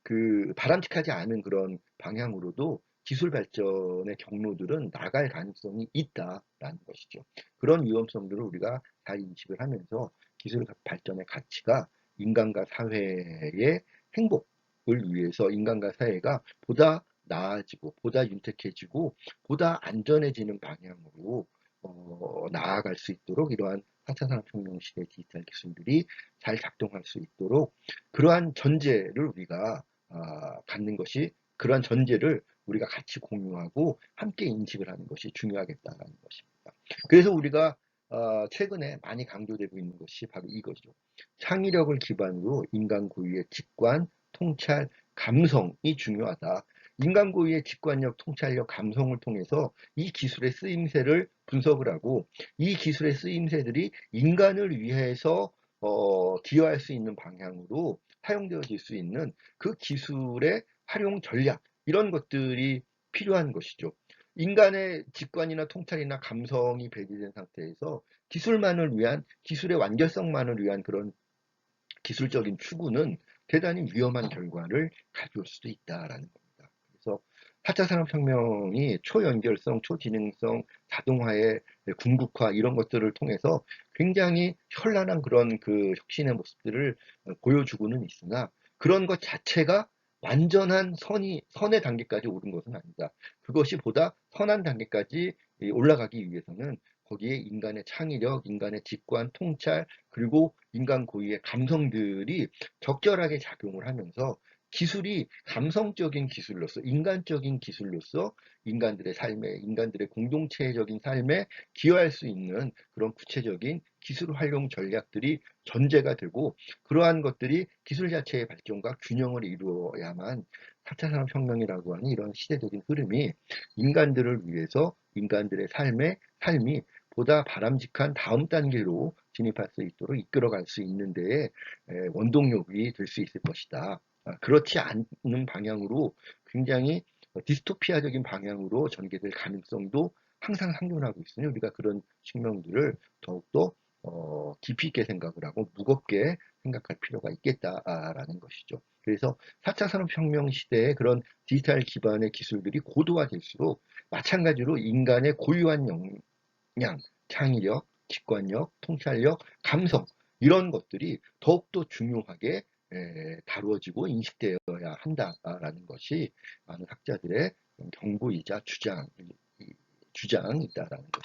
그 바람직하지 않은 그런 방향으로도 기술 발전의 경로들은 나갈 가능성이 있다라는 것이죠. 그런 위험성들을 우리가 잘 인식을 하면서 기술 발전의 가치가 인간과 사회의 행복을 위해서 인간과 사회가 보다 나아지고 보다 윤택해지고 보다 안전해지는 방향으로 나아갈 수 있도록 이러한 4차 산업혁명 시대 디지털 기술들이 잘 작동할 수 있도록 그러한 전제를 우리가 갖는 것이 그러한 전제를 우리가 같이 공유하고 함께 인식을 하는 것이 중요하겠다는 것입니다. 그래서 우리가 최근에 많이 강조되고 있는 것이 바로 이거죠. 창의력을 기반으로 인간 고유의 직관, 통찰, 감성이 중요하다. 인간 고유의 직관력, 통찰력, 감성을 통해서 이 기술의 쓰임새를 분석을 하고 이 기술의 쓰임새들이 인간을 위해서 기여할 수 있는 방향으로 사용되어질 수 있는 그 기술의 활용 전략 이런 것들이 필요한 것이죠. 인간의 직관이나 통찰이나 감성이 배제된 상태에서 기술만을 위한 기술의 완결성만을 위한 그런 기술적인 추구는 대단히 위험한 결과를 가져올 수도 있다라는 겁니다. 그래서 4차 산업혁명이 초연결성, 초지능성, 자동화의 궁극화 이런 것들을 통해서 굉장히 현란한 그런 그 혁신의 모습들을 보여주고는 있으나 그런 것 자체가 완전한 선의 단계까지 오른 것은 아니다. 그것이 보다 선한 단계까지 올라가기 위해서는 거기에 인간의 창의력, 인간의 직관, 통찰, 그리고 인간 고유의 감성들이 적절하게 작용을 하면서 기술이 감성적인 기술로서, 인간적인 기술로서 인간들의 삶에, 인간들의 공동체적인 삶에 기여할 수 있는 그런 구체적인 기술 활용 전략들이 전제가 되고, 그러한 것들이 기술 자체의 발전과 균형을 이루어야만 4차 산업혁명이라고 하는 이런 시대적인 흐름이 인간들을 위해서 인간들의 삶이 보다 바람직한 다음 단계로 진입할 수 있도록 이끌어갈 수 있는 데에 원동력이 될 수 있을 것이다. 그렇지 않는 방향으로 굉장히 디스토피아적인 방향으로 전개될 가능성도 항상 상존하고 있으니 우리가 그런 측면들을 더욱더 깊이 있게 생각을 하고 무겁게 생각할 필요가 있겠다라는 것이죠. 그래서 4차 산업혁명 시대에 그런 디지털 기반의 기술들이 고도화될수록 마찬가지로 인간의 고유한 역량, 창의력, 직관력, 통찰력, 감성 이런 것들이 더욱더 중요하게 다루어지고 인식되어야 한다라는 것이 많은 학자들의 경고이자 주장이다라는 것.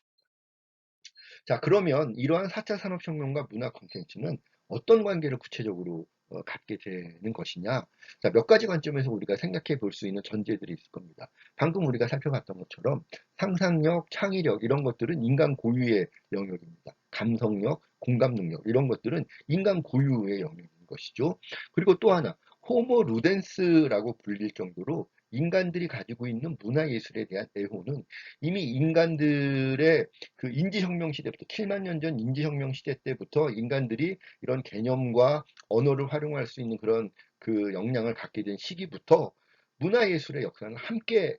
자, 그러면 이러한 4차 산업혁명과 문화 콘텐츠는 어떤 관계를 구체적으로 갖게 되는 것이냐? 자, 몇 가지 관점에서 우리가 생각해 볼 수 있는 전제들이 있을 겁니다. 방금 우리가 살펴봤던 것처럼 상상력, 창의력 이런 것들은 인간 고유의 영역입니다. 감성력, 공감 능력 이런 것들은 인간 고유의 영역인 것이죠. 그리고 또 하나, 호모 루덴스라고 불릴 정도로 인간들이 가지고 있는 문화예술에 대한 애호는 이미 인간들의 그 인지혁명 시대부터 7만 년 전 인지혁명 시대 때부터 인간들이 이런 개념과 언어를 활용할 수 있는 그런 그 역량을 갖게 된 시기부터 문화예술의 역사는 함께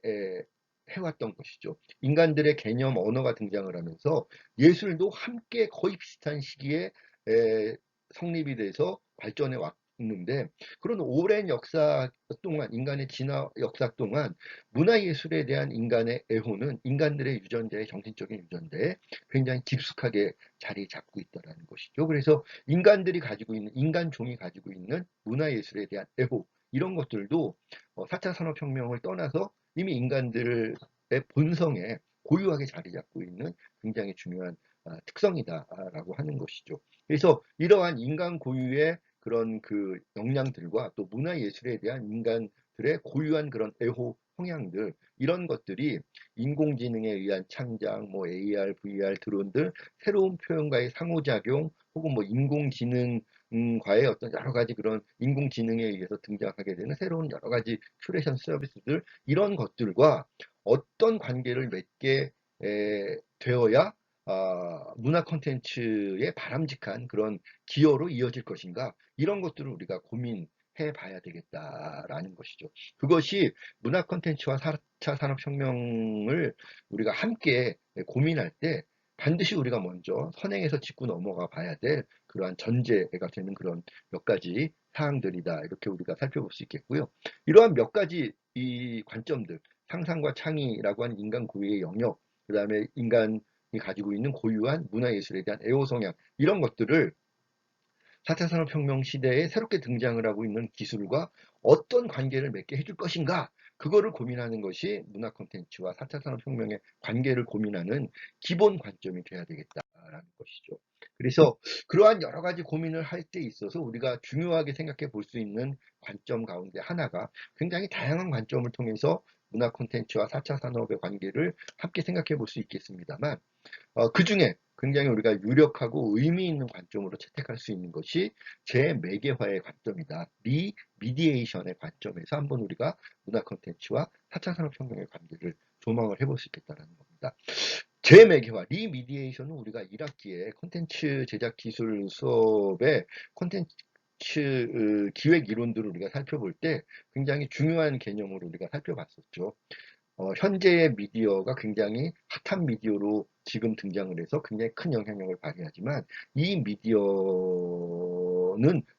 해왔던 것이죠. 인간들의 개념 언어가 등장을 하면서 예술도 함께 거의 비슷한 시기에 성립이 돼서 발전해 왔는데 그런 오랜 역사 동안 인간의 진화 역사 동안 문화예술에 대한 인간의 애호는 인간들의 유전자의 정신적인 유전자에 굉장히 깊숙하게 자리 잡고 있다는 것이죠. 그래서 인간들이 가지고 있는 인간종이 가지고 있는 문화예술에 대한 애호 이런 것들도 4차 산업혁명을 떠나서 이미 인간들의 본성에 고유하게 자리 잡고 있는 굉장히 중요한 특성이다라고 하는 것이죠. 그래서 이러한 인간 고유의 그런 그 역량들과 또 문화예술에 대한 인간들의 고유한 그런 애호 성향들 이런 것들이 인공지능에 의한 창작, 뭐 AR, VR, 드론들 새로운 표현과의 상호작용 혹은 뭐 인공지능과의 어떤 여러 가지 그런 인공지능에 의해서 등장하게 되는 새로운 여러 가지 큐레이션 서비스들 이런 것들과 어떤 관계를 맺게 되어야 문화 콘텐츠의 바람직한 그런 기여로 이어질 것인가 이런 것들을 우리가 고민해 봐야 되겠다라는 것이죠. 그것이 문화 콘텐츠와 4차 산업혁명을 우리가 함께 고민할 때 반드시 우리가 먼저 선행해서 짚고 넘어가 봐야 될 그러한 전제가 되는 그런 몇 가지 사항들이다. 이렇게 우리가 살펴볼 수 있겠고요. 이러한 몇 가지 이 관점들, 상상과 창의라고 하는 인간 고유의 영역, 그 다음에 인간이 가지고 있는 고유한 문화예술에 대한 애호 성향, 이런 것들을 4차 산업혁명 시대에 새롭게 등장을 하고 있는 기술과 어떤 관계를 맺게 해줄 것인가 그거를 고민하는 것이 문화 콘텐츠와 4차 산업혁명의 관계를 고민하는 기본 관점이 돼야 되겠다라는 것이죠. 그래서 그러한 여러 가지 고민을 할 때 있어서 우리가 중요하게 생각해 볼 수 있는 관점 가운데 하나가 굉장히 다양한 관점을 통해서 문화 콘텐츠와 4차 산업의 관계를 함께 생각해 볼 수 있겠습니다만 그 중에 굉장히 우리가 유력하고 의미 있는 관점으로 채택할 수 있는 것이 재매개화의 관점이다. 리미디에이션의 관점에서 한번 우리가 문화 콘텐츠와 4차 산업혁명의 관계를 조망을 해볼 수 있겠다는 겁니다. 재매개화, 리미디에이션은 우리가 1학기에 콘텐츠 제작 기술 수업에 콘텐츠 기획 이론들을 우리가 살펴볼 때 굉장히 중요한 개념으로 우리가 살펴봤었죠. 현재의 미디어가 굉장히 핫한 미디어로 지금 등장을 해서 굉장히 큰 영향력을 발휘하지만 이 미디어는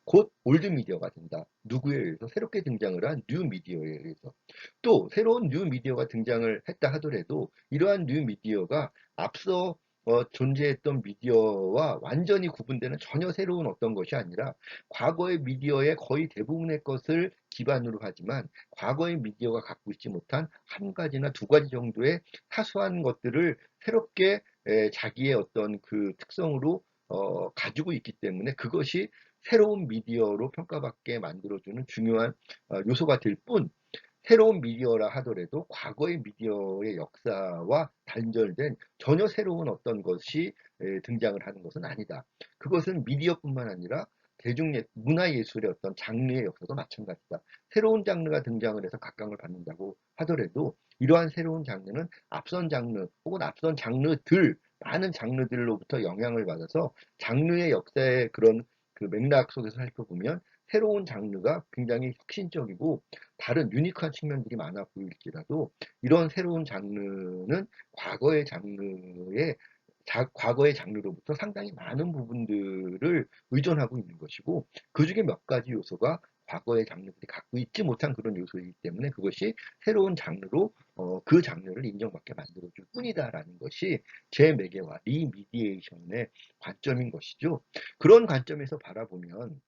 곧 올드 미디어가 된다. 누구에 의해서? 새롭게 등장을 한 뉴 미디어에 의해서. 또 새로운 뉴 미디어가 등장을 했다 하더라도 이러한 뉴 미디어가 앞서 존재했던 미디어와 완전히 구분되는 전혀 새로운 어떤 것이 아니라 과거의 미디어의 거의 대부분의 것을 기반으로 하지만 과거의 미디어가 갖고 있지 못한 한 가지나 두 가지 정도의 사소한 것들을 새롭게 자기의 어떤 그 특성으로 가지고 있기 때문에 그것이 새로운 미디어로 평가받게 만들어주는 중요한 요소가 될 뿐, 새로운 미디어라 하더라도 과거의 미디어의 역사와 단절된 전혀 새로운 어떤 것이 등장을 하는 것은 아니다. 그것은 미디어뿐만 아니라 문화예술의 어떤 장르의 역사도 마찬가지다. 새로운 장르가 등장을 해서 각광을 받는다고 하더라도 이러한 새로운 장르는 앞선 장르 혹은 앞선 장르들, 많은 장르들로부터 영향을 받아서 장르의 역사의 그런 그 맥락 속에서 살펴보면 새로운 장르가 굉장히 혁신적이고 다른 유니크한 측면들이 많아 보일지라도 이런 새로운 장르는 과거의 장르의 과거의 장르로부터 상당히 많은 부분들을 의존하고 있는 것이고 그 중에 몇 가지 요소가 과거의 장르들이 갖고 있지 못한 그런 요소이기 때문에 그것이 새로운 장르로 그 장르를 인정받게 만들어줄 뿐이다라는 것이 제 매개와 리미디에이션의 관점인 것이죠. 그런 관점에서 바라보면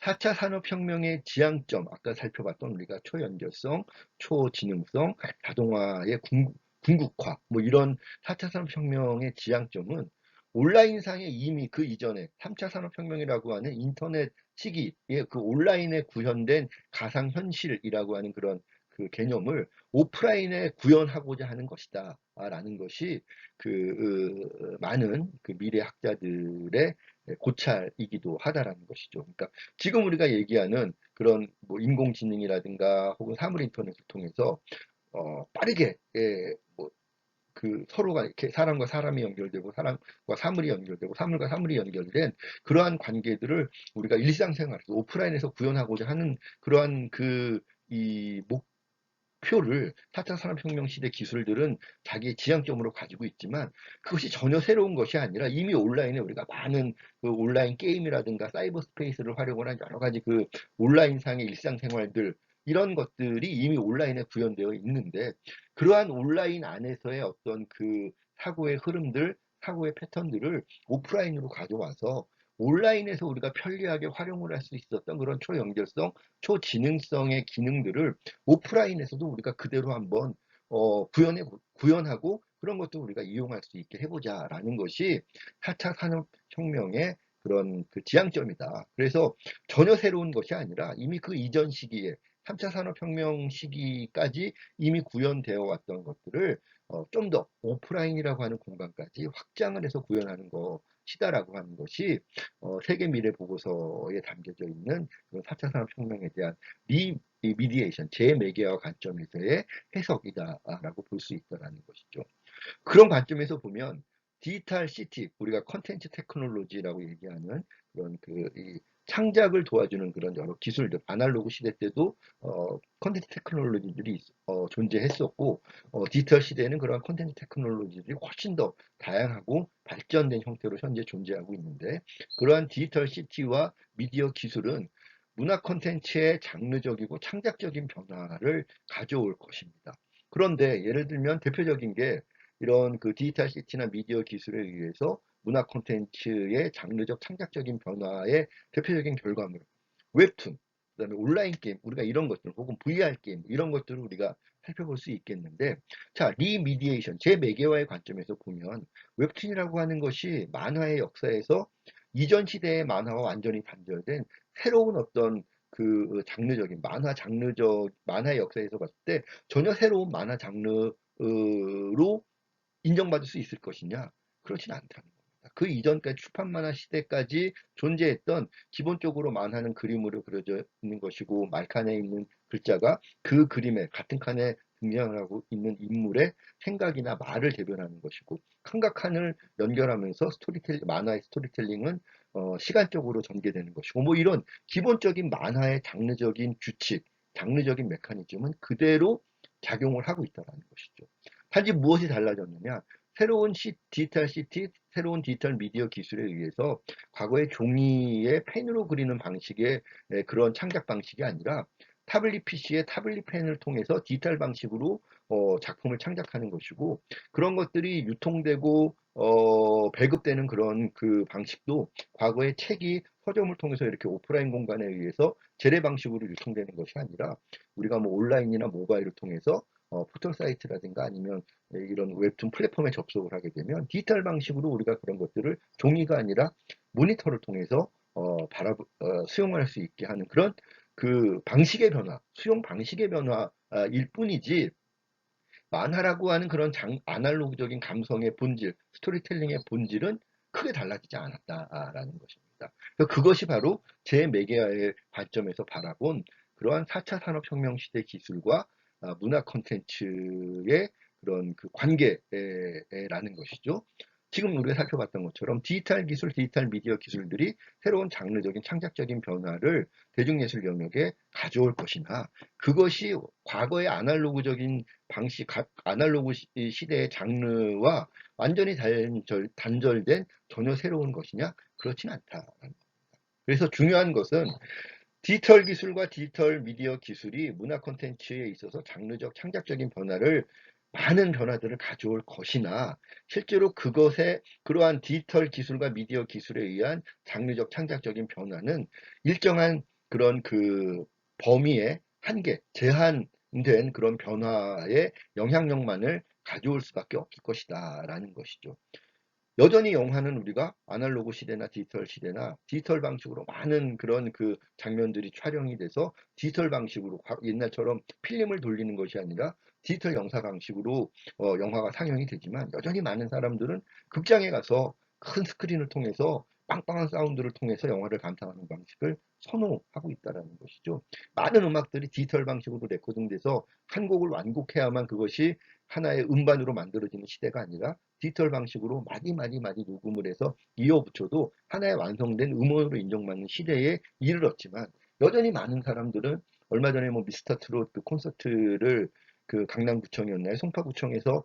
4차 산업혁명의 지향점, 아까 살펴봤던 우리가 초연결성, 초지능성, 자동화의 궁극화, 뭐 이런 4차 산업혁명의 지향점은 온라인상에 이미 그 이전에 3차 산업혁명이라고 하는 인터넷 시기에 그 온라인에 구현된 가상현실이라고 하는 그런 그 개념을 오프라인에 구현하고자 하는 것이다. 라는 것이 많은 그 미래학자들의 고찰이기도 하다라는 것이죠. 그러니까 지금 우리가 얘기하는 그런 뭐 인공지능이라든가 혹은 사물 인터넷을 통해서 빠르게 뭐그 서로가 이렇게 사람과 사람이 연결되고 사람과 사물이 연결되고 사물과 사물이 연결된 그러한 관계들을 우리가 일상생활에서 오프라인에서 구현하고자 하는 그러한 이 표를 4차 산업혁명 시대 기술들은 자기의 지향점으로 가지고 있지만 그것이 전혀 새로운 것이 아니라 이미 온라인에 우리가 많은 그 온라인 게임이라든가 사이버 스페이스를 활용을 한 여러 가지 그 온라인상의 일상생활들 이런 것들이 이미 온라인에 구현되어 있는데 그러한 온라인 안에서의 어떤 그 사고의 흐름들, 사고의 패턴들을 오프라인으로 가져와서 온라인에서 우리가 편리하게 활용을 할 수 있었던 그런 초연결성, 초지능성의 기능들을 오프라인에서도 우리가 그대로 한번 구현하고 그런 것도 우리가 이용할 수 있게 해보자라는 것이 4차 산업혁명의 그런 그 지향점이다. 그래서 전혀 새로운 것이 아니라 이미 그 이전 시기에 3차 산업혁명 시기까지 이미 구현되어 왔던 것들을 좀 더 오프라인이라고 하는 공간까지 확장을 해서 구현하는 것이다라고 하는 것이 세계 미래 보고서에 담겨져 있는 4차 산업혁명에 대한 이 미디에이션, 재매개화 관점에서의 해석이다라고 볼 수 있다라는 것이죠. 그런 관점에서 보면 디지털 시티, 우리가 컨텐츠 테크놀로지라고 얘기하는 그런 이 창작을 도와주는 그런 여러 기술들, 아날로그 시대 때도 컨텐츠 테크놀로지들이 존재했었고 디지털 시대에는 그런 컨텐츠 테크놀로지들이 훨씬 더 다양하고 발전된 형태로 현재 존재하고 있는데 그러한 디지털 시티와 미디어 기술은 문화 콘텐츠의 장르적이고 창작적인 변화를 가져올 것입니다. 그런데 예를 들면 대표적인 게 이런 그 디지털 시티나 미디어 기술에 의해서 문화 콘텐츠의 장르적 창작적인 변화의 대표적인 결과물, 웹툰, 그다음에 온라인 게임, 우리가 이런 것들, 혹은 VR 게임, 이런 것들을 우리가 살펴볼 수 있겠는데, 자, 리미디에이션, 재매개화의 관점에서 보면, 웹툰이라고 하는 것이 만화의 역사에서 이전 시대의 만화와 완전히 단절된 새로운 어떤 그 장르적인 만화의 역사에서 봤을 때 전혀 새로운 만화 장르로 인정받을 수 있을 것이냐? 그렇진 않다는 겁니다. 그 이전까지 출판 만화 시대까지 존재했던 기본적으로 만화는 그림으로 그려져 있는 것이고 말칸에 있는 글자가 그 그림에 같은 칸에 등장하고 있는 인물의 생각이나 말을 대변하는 것이고 칸과 칸을 연결하면서 만화의 스토리텔링은 시간적으로 전개되는 것이고 뭐 이런 기본적인 만화의 장르적인 규칙, 장르적인 메커니즘은 그대로 작용을 하고 있다는 것이죠. 단지 무엇이 달라졌느냐? 디지털 시티, 새로운 디지털 미디어 기술에 의해서 과거의 종이에 펜으로 그리는 방식의 그런 창작 방식이 아니라 타블릿 PC의 타블릿 펜을 통해서 디지털 방식으로 작품을 창작하는 것이고 그런 것들이 유통되고 배급되는 그런 그 방식도 과거의 책이 서점을 통해서 이렇게 오프라인 공간에 의해서 재래 방식으로 유통되는 것이 아니라 우리가 뭐 온라인이나 모바일을 통해서 포털 사이트라든가 아니면 이런 웹툰 플랫폼에 접속을 하게 되면 디지털 방식으로 우리가 그런 것들을 종이가 아니라 모니터를 통해서 수용할 수 있게 하는 그런 그 방식의 변화, 수용 방식의 변화일 뿐이지 만화라고 하는 그런 아날로그적인 감성의 본질, 스토리텔링의 본질은 크게 달라지지 않았다라는 것입니다. 그것이 바로 제 매개의 관점에서 바라본 그러한 4차 산업혁명 시대 기술과 문화 콘텐츠의 그런 그 관계라는 것이죠. 지금 우리가 살펴봤던 것처럼 디지털 기술, 디지털 미디어 기술들이 새로운 장르적인 창작적인 변화를 대중예술 영역에 가져올 것이나 그것이 과거의 아날로그적인 방식, 아날로그 시대의 장르와 완전히 단절된 전혀 새로운 것이냐? 그렇진 않다. 그래서 중요한 것은 디지털 기술과 디지털 미디어 기술이 문화 콘텐츠에 있어서 장르적 창작적인 변화를 많은 변화들을 가져올 것이나 실제로 그것에 그러한 디지털 기술과 미디어 기술에 의한 장르적 창작적인 변화는 일정한 그런 그 범위의 한계, 제한된 그런 변화의 영향력만을 가져올 수밖에 없을 것이다라는 것이죠. 여전히 영화는 우리가 아날로그 시대나 디지털 시대나 디지털 방식으로 많은 그런 그 장면들이 촬영이 돼서 디지털 방식으로 옛날처럼 필름을 돌리는 것이 아니라 디지털 영상 방식으로 영화가 상영이 되지만 여전히 많은 사람들은 극장에 가서 큰 스크린을 통해서 빵빵한 사운드를 통해서 영화를 감상하는 방식을 선호하고 있다는 것이죠. 많은 음악들이 디지털 방식으로 레코딩돼서 한 곡을 완곡해야만 그것이 하나의 음반으로 만들어지는 시대가 아니라 디지털 방식으로 많이 녹음을 해서 이어붙여도 하나의 완성된 음원으로 인정받는 시대에 이르렀지만 여전히 많은 사람들은 얼마 전에 뭐 미스터 트롯 그 콘서트를 그 강남구청이었나요? 송파구청에서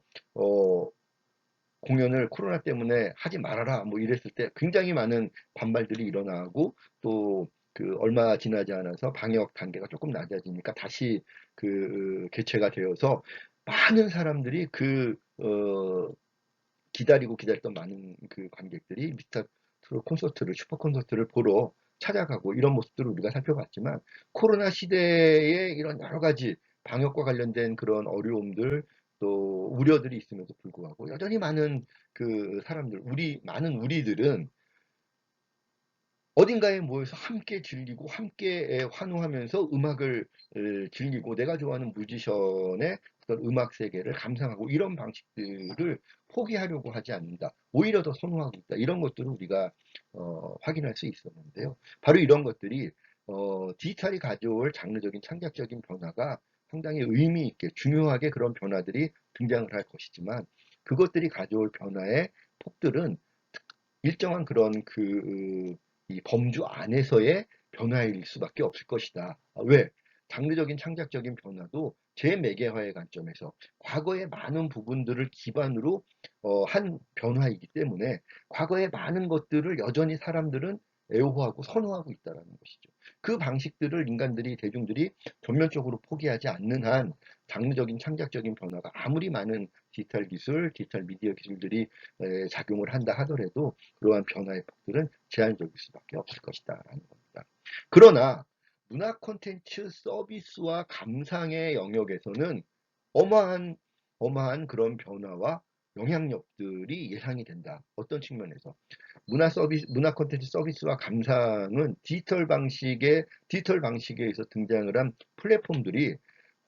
공연을 코로나 때문에 하지 말아라 뭐 이랬을 때 굉장히 많은 반발들이 일어나고 또 그 얼마 지나지 않아서 방역 단계가 조금 낮아지니까 다시 그 개최가 되어서 많은 사람들이 기다렸던 많은 그 관객들이 미스터 트롯 콘서트를, 슈퍼 콘서트를 보러 찾아가고 이런 모습들을 우리가 살펴봤지만 코로나 시대에 이런 여러 가지 방역과 관련된 그런 어려움들 또 우려들이 있음에도 불구하고 여전히 많은 그 사람들, 많은 우리들은 어딘가에 모여서 함께 즐기고 함께 환호하면서 음악을 즐기고 내가 좋아하는 뮤지션의 어떤 음악 세계를 감상하고 이런 방식들을 포기하려고 하지 않는다. 오히려 더 선호하고 있다. 이런 것들을 우리가 확인할 수 있었는데요. 바로 이런 것들이 디지털이 가져올 장르적인 창작적인 변화가 상당히 의미 있게 중요하게 그런 변화들이 등장을 할 것이지만 그것들이 가져올 변화의 폭들은 일정한 그런 이 범주 안에서의 변화일 수밖에 없을 것이다. 왜? 장르적인 창작적인 변화도 재매개화의 관점에서 과거의 많은 부분들을 기반으로 한 변화이기 때문에 과거의 많은 것들을 여전히 사람들은 애호하고 선호하고 있다는 것이죠. 그 방식들을 인간들이 대중들이 전면적으로 포기하지 않는 한 장르적인 창작적인 변화가 아무리 많은 디지털 기술, 디지털 미디어 기술들이 작용을 한다 하더라도 그러한 변화의 폭들은 제한적일 수밖에 없을 것이다라는 겁니다. 그러나 문화 콘텐츠 서비스와 감상의 영역에서는 어마한 그런 변화와 영향력들이 예상이 된다. 어떤 측면에서 문화 콘텐츠 서비스와 감상은 디지털 방식에 의해서 등장을 한 플랫폼들이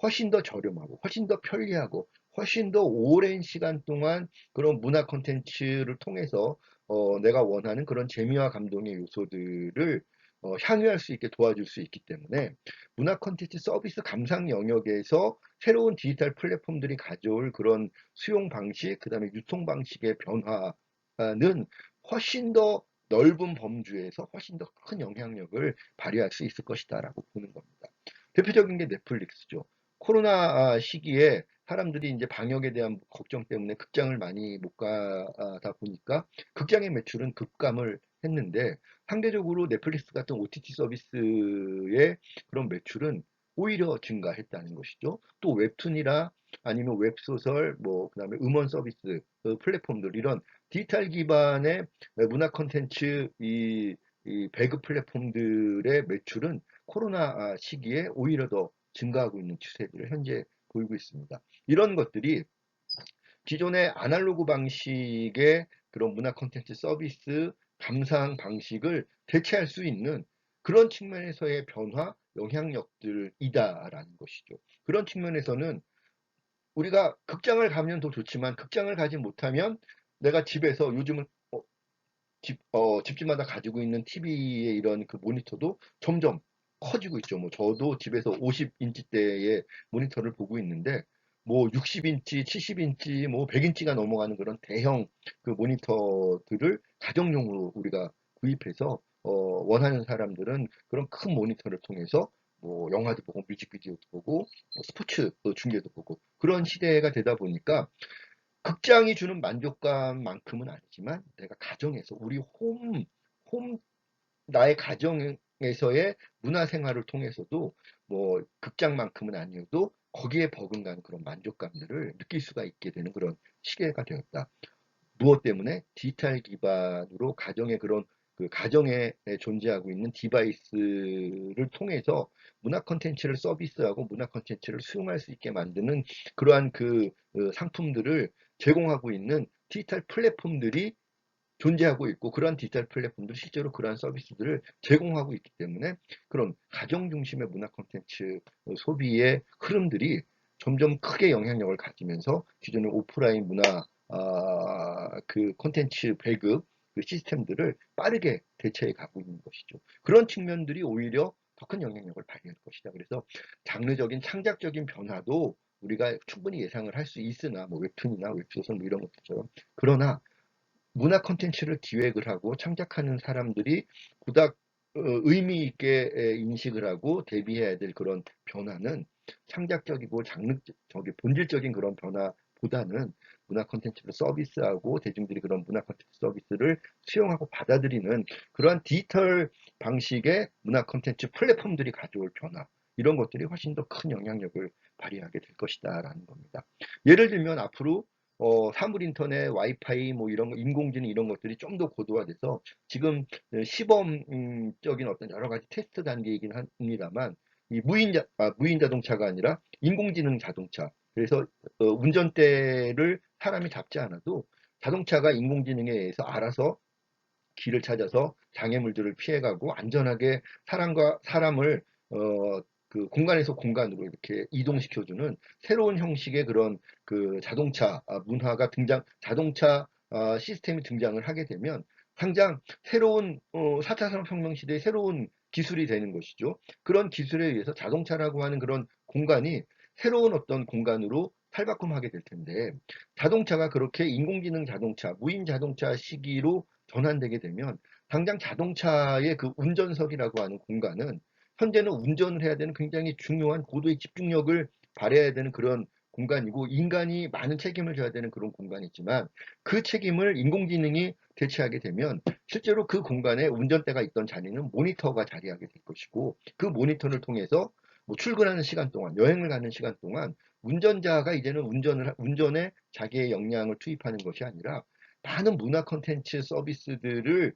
훨씬 더 저렴하고 훨씬 더 편리하고 훨씬 더 오랜 시간 동안 그런 문화 콘텐츠를 통해서 내가 원하는 그런 재미와 감동의 요소들을 향유할 수 있게 도와줄 수 있기 때문에 문화 콘텐츠 서비스 감상 영역에서 새로운 디지털 플랫폼들이 가져올 그런 수용 방식, 그 다음에 유통 방식의 변화는 훨씬 더 넓은 범주에서 훨씬 더 큰 영향력을 발휘할 수 있을 것이다라고 보는 겁니다. 대표적인 게 넷플릭스죠. 코로나 시기에 사람들이 이제 방역에 대한 걱정 때문에 극장을 많이 못 가다 보니까 극장의 매출은 급감을 했는데 상대적으로 넷플릭스 같은 OTT 서비스의 그런 매출은 오히려 증가했다는 것이죠. 또 웹툰이라 아니면 웹소설, 뭐 그다음에 음원 서비스 플랫폼들 이런 디지털 기반의 문화 콘텐츠 이 배급 플랫폼들의 매출은 코로나 시기에 오히려 더 증가하고 있는 추세들을 현재 보이고 있습니다. 이런 것들이 기존의 아날로그 방식의 그런 문화 콘텐츠 서비스 감상 방식을 대체할 수 있는 그런 측면에서의 변화, 영향력들이다라는 것이죠. 그런 측면에서는 우리가 극장을 가면 더 좋지만 극장을 가지 못하면 내가 집에서 요즘은 집집마다 가지고 있는 TV의 이런 그 모니터도 점점 커지고 있죠. 뭐 저도 집에서 50인치대의 모니터를 보고 있는데 뭐 60인치, 70인치, 뭐 100인치가 넘어가는 그런 대형 그 모니터들을 가정용으로 우리가 구입해서 원하는 사람들은 그런 큰 모니터를 통해서 뭐 영화도 보고 뮤직비디오도 보고 뭐 스포츠 중계도 보고 그런 시대가 되다 보니까 극장이 주는 만족감만큼은 아니지만 내가 가정에서 우리 홈 나의 가정에서의 문화생활을 통해서도 뭐 극장만큼은 아니어도 거기에 버금가는 그런 만족감들을 느낄 수가 있게 되는 그런 시대가 되었다. 무엇 때문에? 디지털 기반으로 가정의 그런 그 가정에 존재하고 있는 디바이스를 통해서 문화 콘텐츠를 서비스하고 문화 콘텐츠를 수용할 수 있게 만드는 그러한 그 상품들을 제공하고 있는 디지털 플랫폼들이 존재하고 있고 그러한 디지털 플랫폼도 실제로 그러한 서비스들을 제공하고 있기 때문에 그런 가정 중심의 문화 콘텐츠 소비의 흐름들이 점점 크게 영향력을 가지면서 기존의 오프라인 문화 그 콘텐츠 배급 그 시스템들을 빠르게 대체해 가고 있는 것이죠. 그런 측면들이 오히려 더 큰 영향력을 발휘할 것이다. 그래서 장르적인 창작적인 변화도 우리가 충분히 예상을 할 수 있으나 뭐 웹툰이나 웹소설 뭐 이런 것들처럼 그러나 문화 콘텐츠를 기획을 하고 창작하는 사람들이 보다 의미 있게 인식을 하고 대비해야 될 그런 변화는 창작적이고 장르적인 본질적인 그런 변화보다는 문화 콘텐츠를 서비스하고 대중들이 그런 문화 콘텐츠 서비스를 수용하고 받아들이는 그러한 디지털 방식의 문화 콘텐츠 플랫폼들이 가져올 변화 이런 것들이 훨씬 더 큰 영향력을 발휘하게 될 것이다라는 겁니다. 예를 들면 앞으로 사물 인터넷, 와이파이 뭐 이런 거, 인공지능 이런 것들이 좀 더 고도화돼서 지금 시범적인 어떤 여러 가지 테스트 단계이긴 합니다만 이 무인 자동차가 아니라 인공지능 자동차. 그래서 운전대를 사람이 잡지 않아도 자동차가 인공지능에 의해서 알아서 길을 찾아서 장애물들을 피해가고 안전하게 사람과 사람을 그 공간에서 공간으로 이렇게 이동시켜주는 새로운 형식의 그런 그 자동차 문화가 자동차 시스템이 등장을 하게 되면 당장 새로운 4차 산업혁명 시대의 새로운 기술이 되는 것이죠. 그런 기술에 의해서 자동차라고 하는 그런 공간이 새로운 어떤 공간으로 탈바꿈하게 될 텐데 자동차가 그렇게 인공지능 자동차, 무인 자동차 시기로 전환되게 되면 당장 자동차의 그 운전석이라고 하는 공간은 현재는 운전을 해야 되는 굉장히 중요한 고도의 집중력을 발휘해야 되는 그런 공간이고 인간이 많은 책임을 져야 되는 그런 공간이지만 그 책임을 인공지능이 대체하게 되면 실제로 그 공간에 운전대가 있던 자리는 모니터가 자리하게 될 것이고 그 모니터를 통해서 뭐 출근하는 시간 동안 여행을 가는 시간 동안 운전자가 이제는 운전에 자기의 역량을 투입하는 것이 아니라 많은 문화 콘텐츠 서비스들을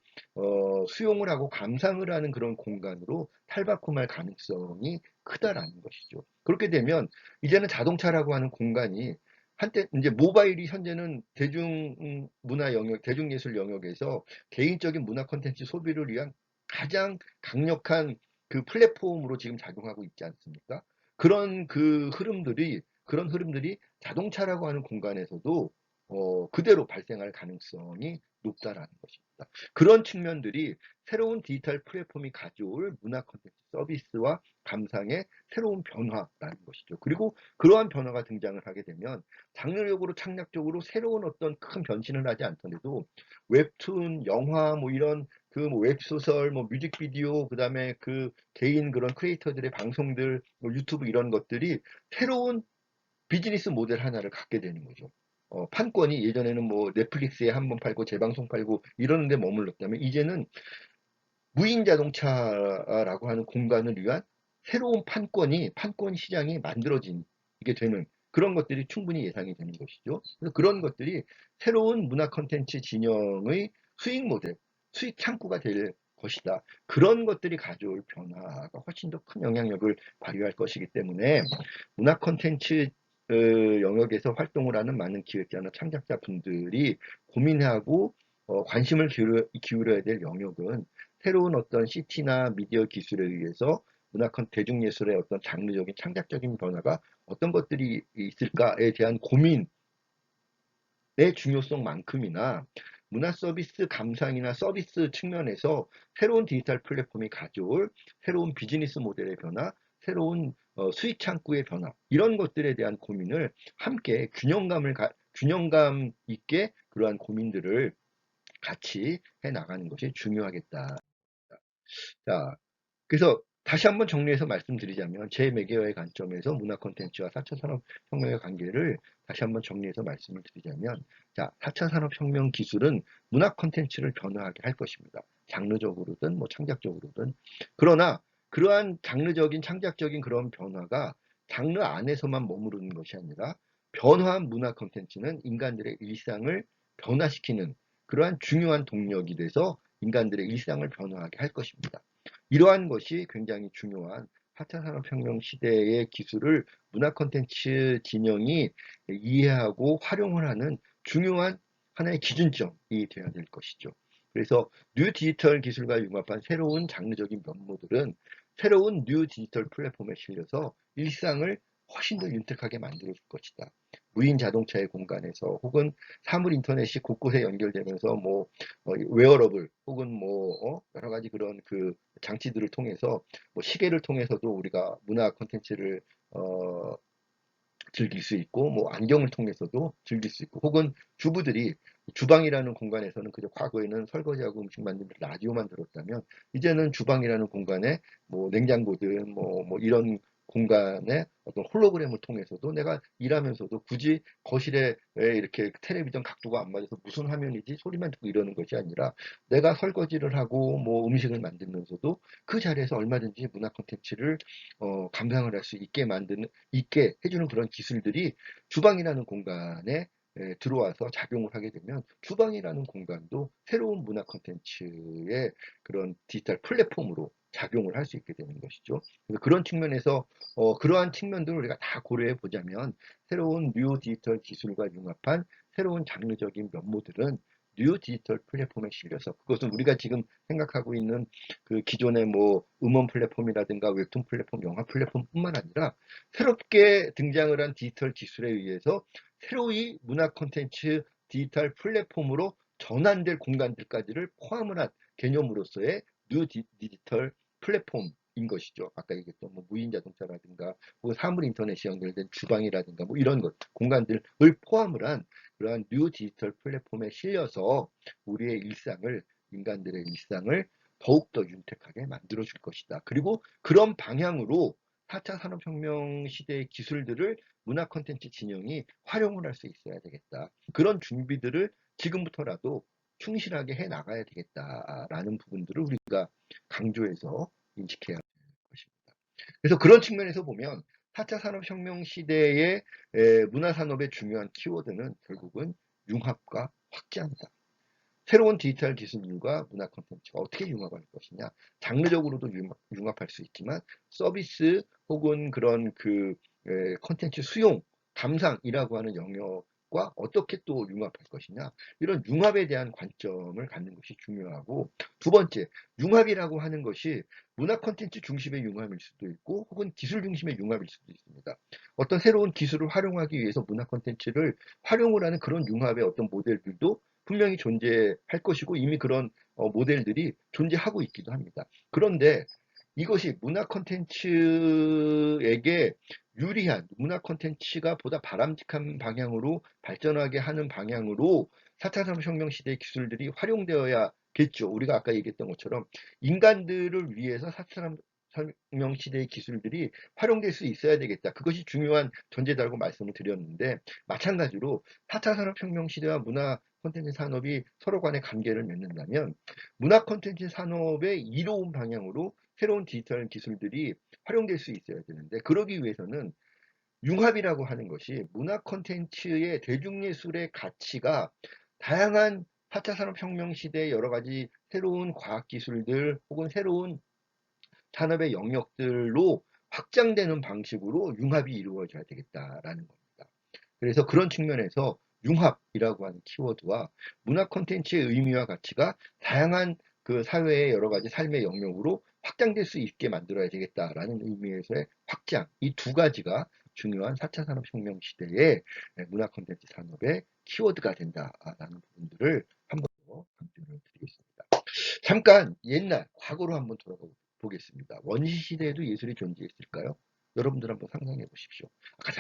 수용을 하고 감상을 하는 그런 공간으로 탈바꿈할 가능성이 크다라는 것이죠. 그렇게 되면 이제는 자동차라고 하는 공간이 한때 이제 모바일이 현재는 대중문화 영역, 대중예술 영역에서 개인적인 문화 콘텐츠 소비를 위한 가장 강력한 그 플랫폼으로 지금 작용하고 있지 않습니까? 그런 흐름들이 자동차라고 하는 공간에서도 그대로 발생할 가능성이 높다라는 것입니다. 그런 측면들이 새로운 디지털 플랫폼이 가져올 문화 콘텐츠 서비스와 감상의 새로운 변화라는 것이죠. 그리고 그러한 변화가 등장을 하게 되면 장르적으로 창작적으로 새로운 어떤 큰 변신을 하지 않더라도 웹툰, 영화 뭐 이런 그 뭐 웹소설, 뭐 뮤직비디오, 그다음에 그 개인 그런 크리에이터들의 방송들, 뭐 유튜브 이런 것들이 새로운 비즈니스 모델 하나를 갖게 되는 거죠. 판권이 예전에는 뭐 넷플릭스에 한번 팔고 재방송 팔고 이러는 데 머물렀다면 이제는 무인 자동차라고 하는 공간을 위한 새로운 판권 시장이 만들어지게 되는 그런 것들이 충분히 예상이 되는 것이죠. 그래서 그런 것들이 새로운 문화 콘텐츠 진영의 수익 모델, 수익 창구가 될 것이다. 그런 것들이 가져올 변화가 훨씬 더 큰 영향력을 발휘할 것이기 때문에 문화 콘텐츠 영역에서 활동을 하는 많은 기획자나 창작자 분들이 고민하고 관심을 기울여야 될 영역은 새로운 어떤 CT나 미디어 기술에 의해서 대중예술의 어떤 장르적인 창작적인 변화가 어떤 것들이 있을까에 대한 고민의 중요성만큼이나 문화 서비스 감상이나 서비스 측면에서 새로운 디지털 플랫폼이 가져올 새로운 비즈니스 모델의 변화, 새로운 수익 창구의 변화 이런 것들에 대한 고민을 함께 균형감 있게 그러한 고민들을 같이 해 나가는 것이 중요하겠다. 자, 그래서 다시 한번 정리해서 말씀드리자면 제 매개어의 관점에서 문화 콘텐츠와 4차 산업혁명의 관계를 다시 한번 정리해서 말씀을 드리자면 자, 4차 산업혁명 기술은 문화 콘텐츠를 변화하게 할 것입니다. 장르적으로든 뭐 창작적으로든. 그러나 그러한 장르적인 창작적인 그런 변화가 장르 안에서만 머무르는 것이 아니라 변화한 문화 콘텐츠는 인간들의 일상을 변화시키는 그러한 중요한 동력이 돼서 인간들의 일상을 변화하게 할 것입니다. 이러한 것이 굉장히 중요한 4차 산업혁명 시대의 기술을 문화 콘텐츠 진영이 이해하고 활용을 하는 중요한 하나의 기준점이 되어야 될 것이죠. 그래서 뉴 디지털 기술과 융합한 새로운 장르적인 면모들은 새로운 뉴 디지털 플랫폼에 실려서 일상을 훨씬 더 윤택하게 만들어줄 것이다. 무인 자동차의 공간에서 혹은 사물 인터넷이 곳곳에 연결되면서 뭐 웨어러블 혹은 뭐 여러 가지 그런 그 장치들을 통해서 뭐 시계를 통해서도 우리가 문화 콘텐츠를 어, 즐길 수 있고 뭐 안경을 통해서도 즐길 수 있고 혹은 주부들이 주방이라는 공간에서는 그저 과거에는 설거지하고 음식 만들면서 라디오만 들었다면 이제는 주방이라는 공간에 뭐 냉장고든 뭐 이런 공간에 어떤 홀로그램을 통해서도 내가 일하면서도 굳이 거실에 왜 이렇게 텔레비전 각도가 안 맞아서 무슨 화면이지 소리만 듣고 이러는 것이 아니라 내가 설거지를 하고 뭐 음식을 만들면서도 그 자리에서 얼마든지 문화 콘텐츠를 감상을 할 수 있게 만드는 있게 해주는 그런 기술들이 주방이라는 공간에 들어와서 작용을 하게 되면 주방이라는 공간도 새로운 문화 콘텐츠의 그런 디지털 플랫폼으로 작용을 할 수 있게 되는 것이죠. 그래서 그런 측면에서 그러한 측면들을 우리가 다 고려해 보자면 새로운 뉴 디지털 기술과 융합한 새로운 장르적인 면모들은 뉴 디지털 플랫폼에 실려서 그것은 우리가 지금 생각하고 있는 그 기존의 뭐 음원 플랫폼이라든가 웹툰 플랫폼, 영화 플랫폼뿐만 아니라 새롭게 등장을 한 디지털 기술에 의해서 새로이 문화 콘텐츠 디지털 플랫폼으로 전환될 공간들까지를 포함을 한 개념으로서의 뉴 디지털 플랫폼인 것이죠. 아까 얘기했던 뭐 무인 자동차라든가 혹은 사물 인터넷이 연결된 주방이라든가 뭐 이런 것 공간들을 포함을 한 그러한 뉴 디지털 플랫폼에 실려서 우리의 일상을 인간들의 일상을 더욱더 윤택하게 만들어줄 것이다. 그리고 그런 방향으로 4차 산업혁명 시대의 기술들을 문화 콘텐츠 진영이 활용을 할 수 있어야 되겠다. 그런 준비들을 지금부터라도 충실하게 해 나가야 되겠다라는 부분들을 우리가 강조해서 인식해야 할 것입니다. 그래서 그런 측면에서 보면 4차 산업혁명 시대의 문화산업의 중요한 키워드는 결국은 융합과 확장이다. 새로운 디지털 기술과 문화 콘텐츠가 어떻게 융합할 것이냐. 장르적으로도 융합할 수 있지만 서비스 혹은 그런 그 콘텐츠 수용, 감상이라고 하는 영역과 어떻게 또 융합할 것이냐. 이런 융합에 대한 관점을 갖는 것이 중요하고 두 번째, 융합이라고 하는 것이 문화 콘텐츠 중심의 융합일 수도 있고 혹은 기술 중심의 융합일 수도 있습니다. 어떤 새로운 기술을 활용하기 위해서 문화 콘텐츠를 활용을 하는 그런 융합의 어떤 모델들도 분명히 존재할 것이고 이미 그런 모델들이 존재하고 있기도 합니다. 그런데 이것이 문화 콘텐츠에게 유리한 문화 콘텐츠가 보다 바람직한 방향으로 발전하게 하는 방향으로 4차 산업혁명 시대의 기술들이 활용되어야겠죠. 우리가 아까 얘기했던 것처럼 인간들을 위해서 4차 산업혁명 시대의 기술들이 활용될 수 있어야 되겠다. 그것이 중요한 전제다라고 말씀을 드렸는데 마찬가지로 4차 산업혁명 시대와 문화 콘텐츠 산업이 서로 간의 관계를 맺는다면 문화 콘텐츠 산업의 이로운 방향으로 새로운 디지털 기술들이 활용될 수 있어야 되는데 그러기 위해서는 융합이라고 하는 것이 문화 콘텐츠의 대중예술의 가치가 다양한 4차 산업혁명 시대의 여러 가지 새로운 과학기술들 혹은 새로운 산업의 영역들로 확장되는 방식으로 융합이 이루어져야 되겠다라는 겁니다. 그래서 그런 측면에서 융합이라고 하는 키워드와 문화 콘텐츠의 의미와 가치가 다양한 그 사회의 여러 가지 삶의 영역으로 확장될 수 있게 만들어야 되겠다라는 의미에서의 확장, 이 두 가지가 중요한 4차 산업혁명 시대의 문화 콘텐츠 산업의 키워드가 된다라는 부분들을 한번 더 강조를 드리겠습니다. 잠깐 옛날 과거로 한번 돌아보겠습니다. 원시 시대에도 예술이 존재했을까요? 여러분들 한번 상상해 보십시오. 아까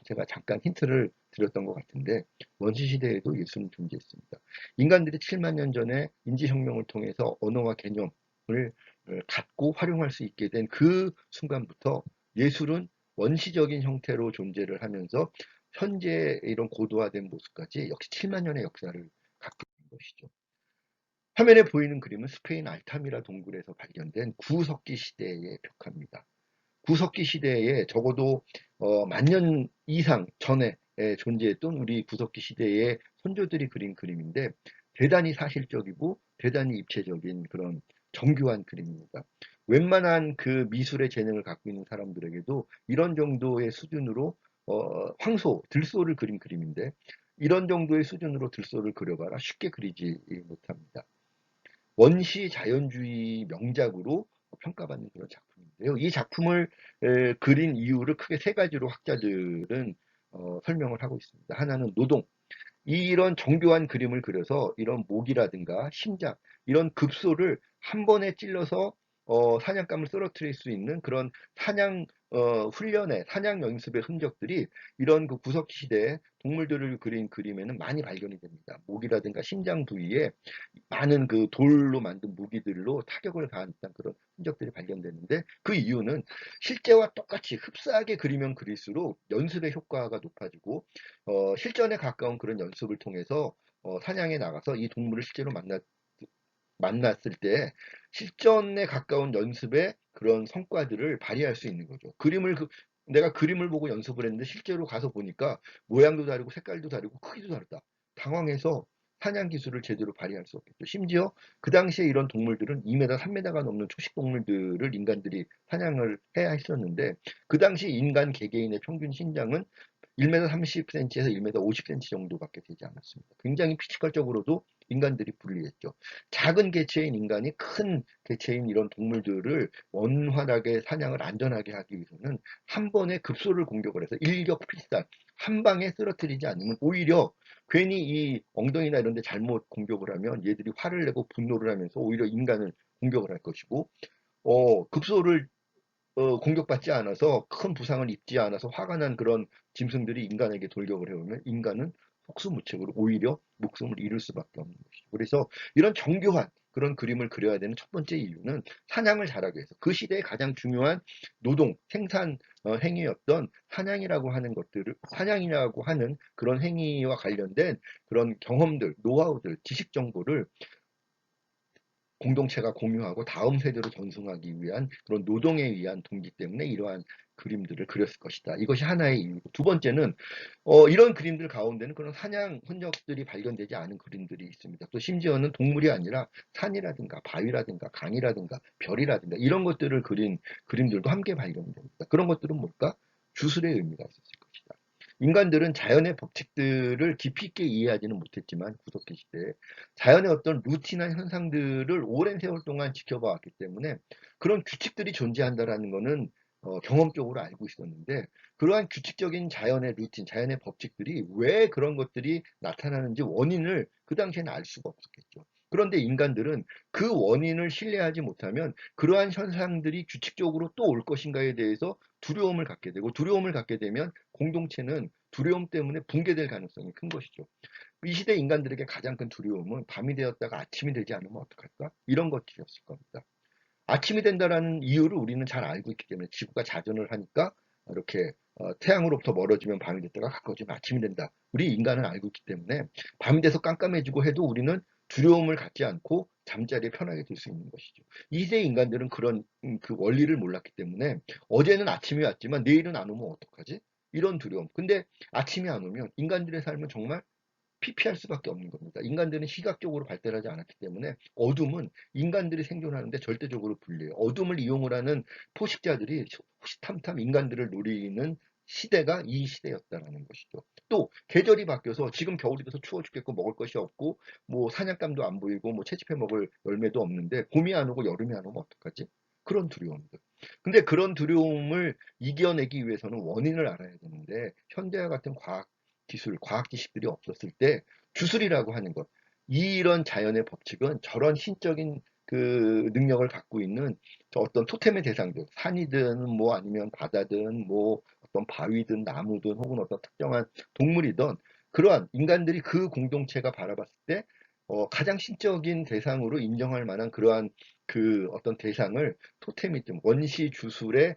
제가 잠깐 힌트를 드렸던 것 같은데 원시 시대에도 예술은 존재했습니다. 인간들이 7만 년 전에 인지혁명을 통해서 언어와 개념을 갖고 활용할 수 있게 된 그 순간부터 예술은 원시적인 형태로 존재를 하면서 현재 이런 고도화된 모습까지 역시 7만 년의 역사를 갖고 있는 것이죠. 화면에 보이는 그림은 스페인 알타미라 동굴에서 발견된 구석기 시대의 벽화입니다. 구석기 시대에 적어도 만년 이상 전에 존재했던 우리 구석기 시대의 선조들이 그린 그림인데 대단히 사실적이고 대단히 입체적인 그런 정교한 그림입니다. 웬만한 그 미술의 재능을 갖고 있는 사람들에게도 이런 정도의 수준으로 황소, 들소를 그린 그림인데 이런 정도의 수준으로 들소를 그려봐라 쉽게 그리지 못합니다. 원시 자연주의 명작으로 평가받는 그런 작품인데요. 이 작품을 그린 이유를 크게 세 가지로 학자들은 설명을 하고 있습니다. 하나는 노동, 이런 정교한 그림을 그려서 이런 목이라든가 심장, 이런 급소를 한 번에 찔러서 사냥감을 쓰러뜨릴 수 있는 그런 사냥 훈련의 사냥 연습의 흔적들이 이런 그 구석기 시대의 동물들을 그린 그림에는 많이 발견이 됩니다. 목이라든가 심장 부위에 많은 그 돌로 만든 무기들로 타격을 가했던 그런 흔적들이 발견되는데 그 이유는 실제와 똑같이 흡사하게 그리면 그릴수록 연습의 효과가 높아지고 실전에 가까운 그런 연습을 통해서 사냥에 나가서 이 동물을 실제로 만났을 때 실전에 가까운 연습의 그런 성과들을 발휘할 수 있는 거죠. 내가 그림을 보고 연습을 했는데 실제로 가서 보니까 모양도 다르고 색깔도 다르고 크기도 다르다. 당황해서 사냥 기술을 제대로 발휘할 수 없겠죠. 심지어 그 당시에 이런 동물들은 2m, 3m가 넘는 초식 동물들을 인간들이 사냥을 해야 했었는데 그 당시 인간 개개인의 평균 신장은 1m 30cm에서 1m 50cm 정도밖에 되지 않았습니다. 굉장히 피지컬적으로도 인간들이 불리했죠. 작은 개체인 인간이 큰 개체인 이런 동물들을 원활하게 사냥을 안전하게 하기 위해서는 한 번에 급소를 공격을 해서 일격필살 한 방에 쓰러뜨리지 않으면 오히려 괜히 이 엉덩이나 이런 데 잘못 공격을 하면 얘들이 화를 내고 분노를 하면서 오히려 인간을 공격을 할 것이고 급소를 공격받지 않아서 큰 부상을 입지 않아서 화가 난 그런 짐승들이 인간에게 돌격을 해오면 인간은 속수무책으로 오히려 목숨을 잃을 수밖에 없는 것이죠. 그래서 이런 정교한 그런 그림을 그려야 되는 첫 번째 이유는 사냥을 잘하기 위해서 그 시대의 가장 중요한 노동, 생산 행위였던 사냥이라고 하는 그런 행위와 관련된 그런 경험들, 노하우들, 지식 정보를 공동체가 공유하고 다음 세대로 전송하기 위한 그런 노동에 의한 동기 때문에 이러한 그림들을 그렸을 것이다. 이것이 하나의 이유고 두 번째는 이런 그림들 가운데는 그런 사냥 흔적들이 발견되지 않은 그림들이 있습니다. 또 심지어는 동물이 아니라 산이라든가 바위라든가 강이라든가 별이라든가 이런 것들을 그린 그림들도 함께 발견됩니다. 그런 것들은 뭘까? 주술의 의미가 있었을 것이다. 인간들은 자연의 법칙들을 깊이 있게 이해하지는 못했지만 구석기 시대에 자연의 어떤 루틴한 현상들을 오랜 세월 동안 지켜봐 왔기 때문에 그런 규칙들이 존재한다라는 것은 경험적으로 알고 있었는데 그러한 규칙적인 자연의 루틴, 자연의 법칙들이 왜 그런 것들이 나타나는지 원인을 그 당시에는 알 수가 없었겠죠. 그런데 인간들은 그 원인을 신뢰하지 못하면 그러한 현상들이 규칙적으로 또 올 것인가에 대해서 두려움을 갖게 되고 두려움을 갖게 되면 공동체는 두려움 때문에 붕괴될 가능성이 큰 것이죠. 이 시대 인간들에게 가장 큰 두려움은 밤이 되었다가 아침이 되지 않으면 어떡할까? 이런 것들이었을 겁니다. 아침이 된다라는 이유를 우리는 잘 알고 있기 때문에 지구가 자전을 하니까 이렇게 태양으로부터 멀어지면 밤이 됐다가 가까워지면 아침이 된다. 우리 인간은 알고 있기 때문에 밤이 돼서 깜깜해지고 해도 우리는 두려움을 갖지 않고 잠자리에 편하게 들 수 있는 것이죠. 이세 인간들은 그런 그 원리를 몰랐기 때문에 어제는 아침이 왔지만 내일은 안 오면 어떡하지? 이런 두려움. 근데 아침이 안 오면 인간들의 삶은 정말 피피할 수밖에 없는 겁니다. 인간들은 시각적으로 발달하지 않았기 때문에 어둠은 인간들이 생존하는데 절대적으로 불리해요. 어둠을 이용을 하는 포식자들이 호시탐탐 인간들을 노리는 시대가 이 시대였다라는 것이죠. 또 계절이 바뀌어서 지금 겨울이 돼서 추워 죽겠고 먹을 것이 없고 뭐 사냥감도 안 보이고 뭐 채집해 먹을 열매도 없는데 봄이 안 오고 여름이 안 오면 어떡하지? 그런 두려움들. 근데 그런 두려움을 이겨내기 위해서는 원인을 알아야 되는데 현대와 같은 과학 지식들이 없었을 때 주술이라고 하는 것, 이런 자연의 법칙은 저런 신적인 그 능력을 갖고 있는 저 어떤 토템의 대상들, 산이든 뭐 아니면 바다든 뭐 어떤 바위든 나무든 혹은 어떤 특정한 동물이든 그러한 인간들이 그 공동체가 바라봤을 때 가장 신적인 대상으로 인정할 만한 그러한 그 어떤 대상을 토테미즘, 원시 주술의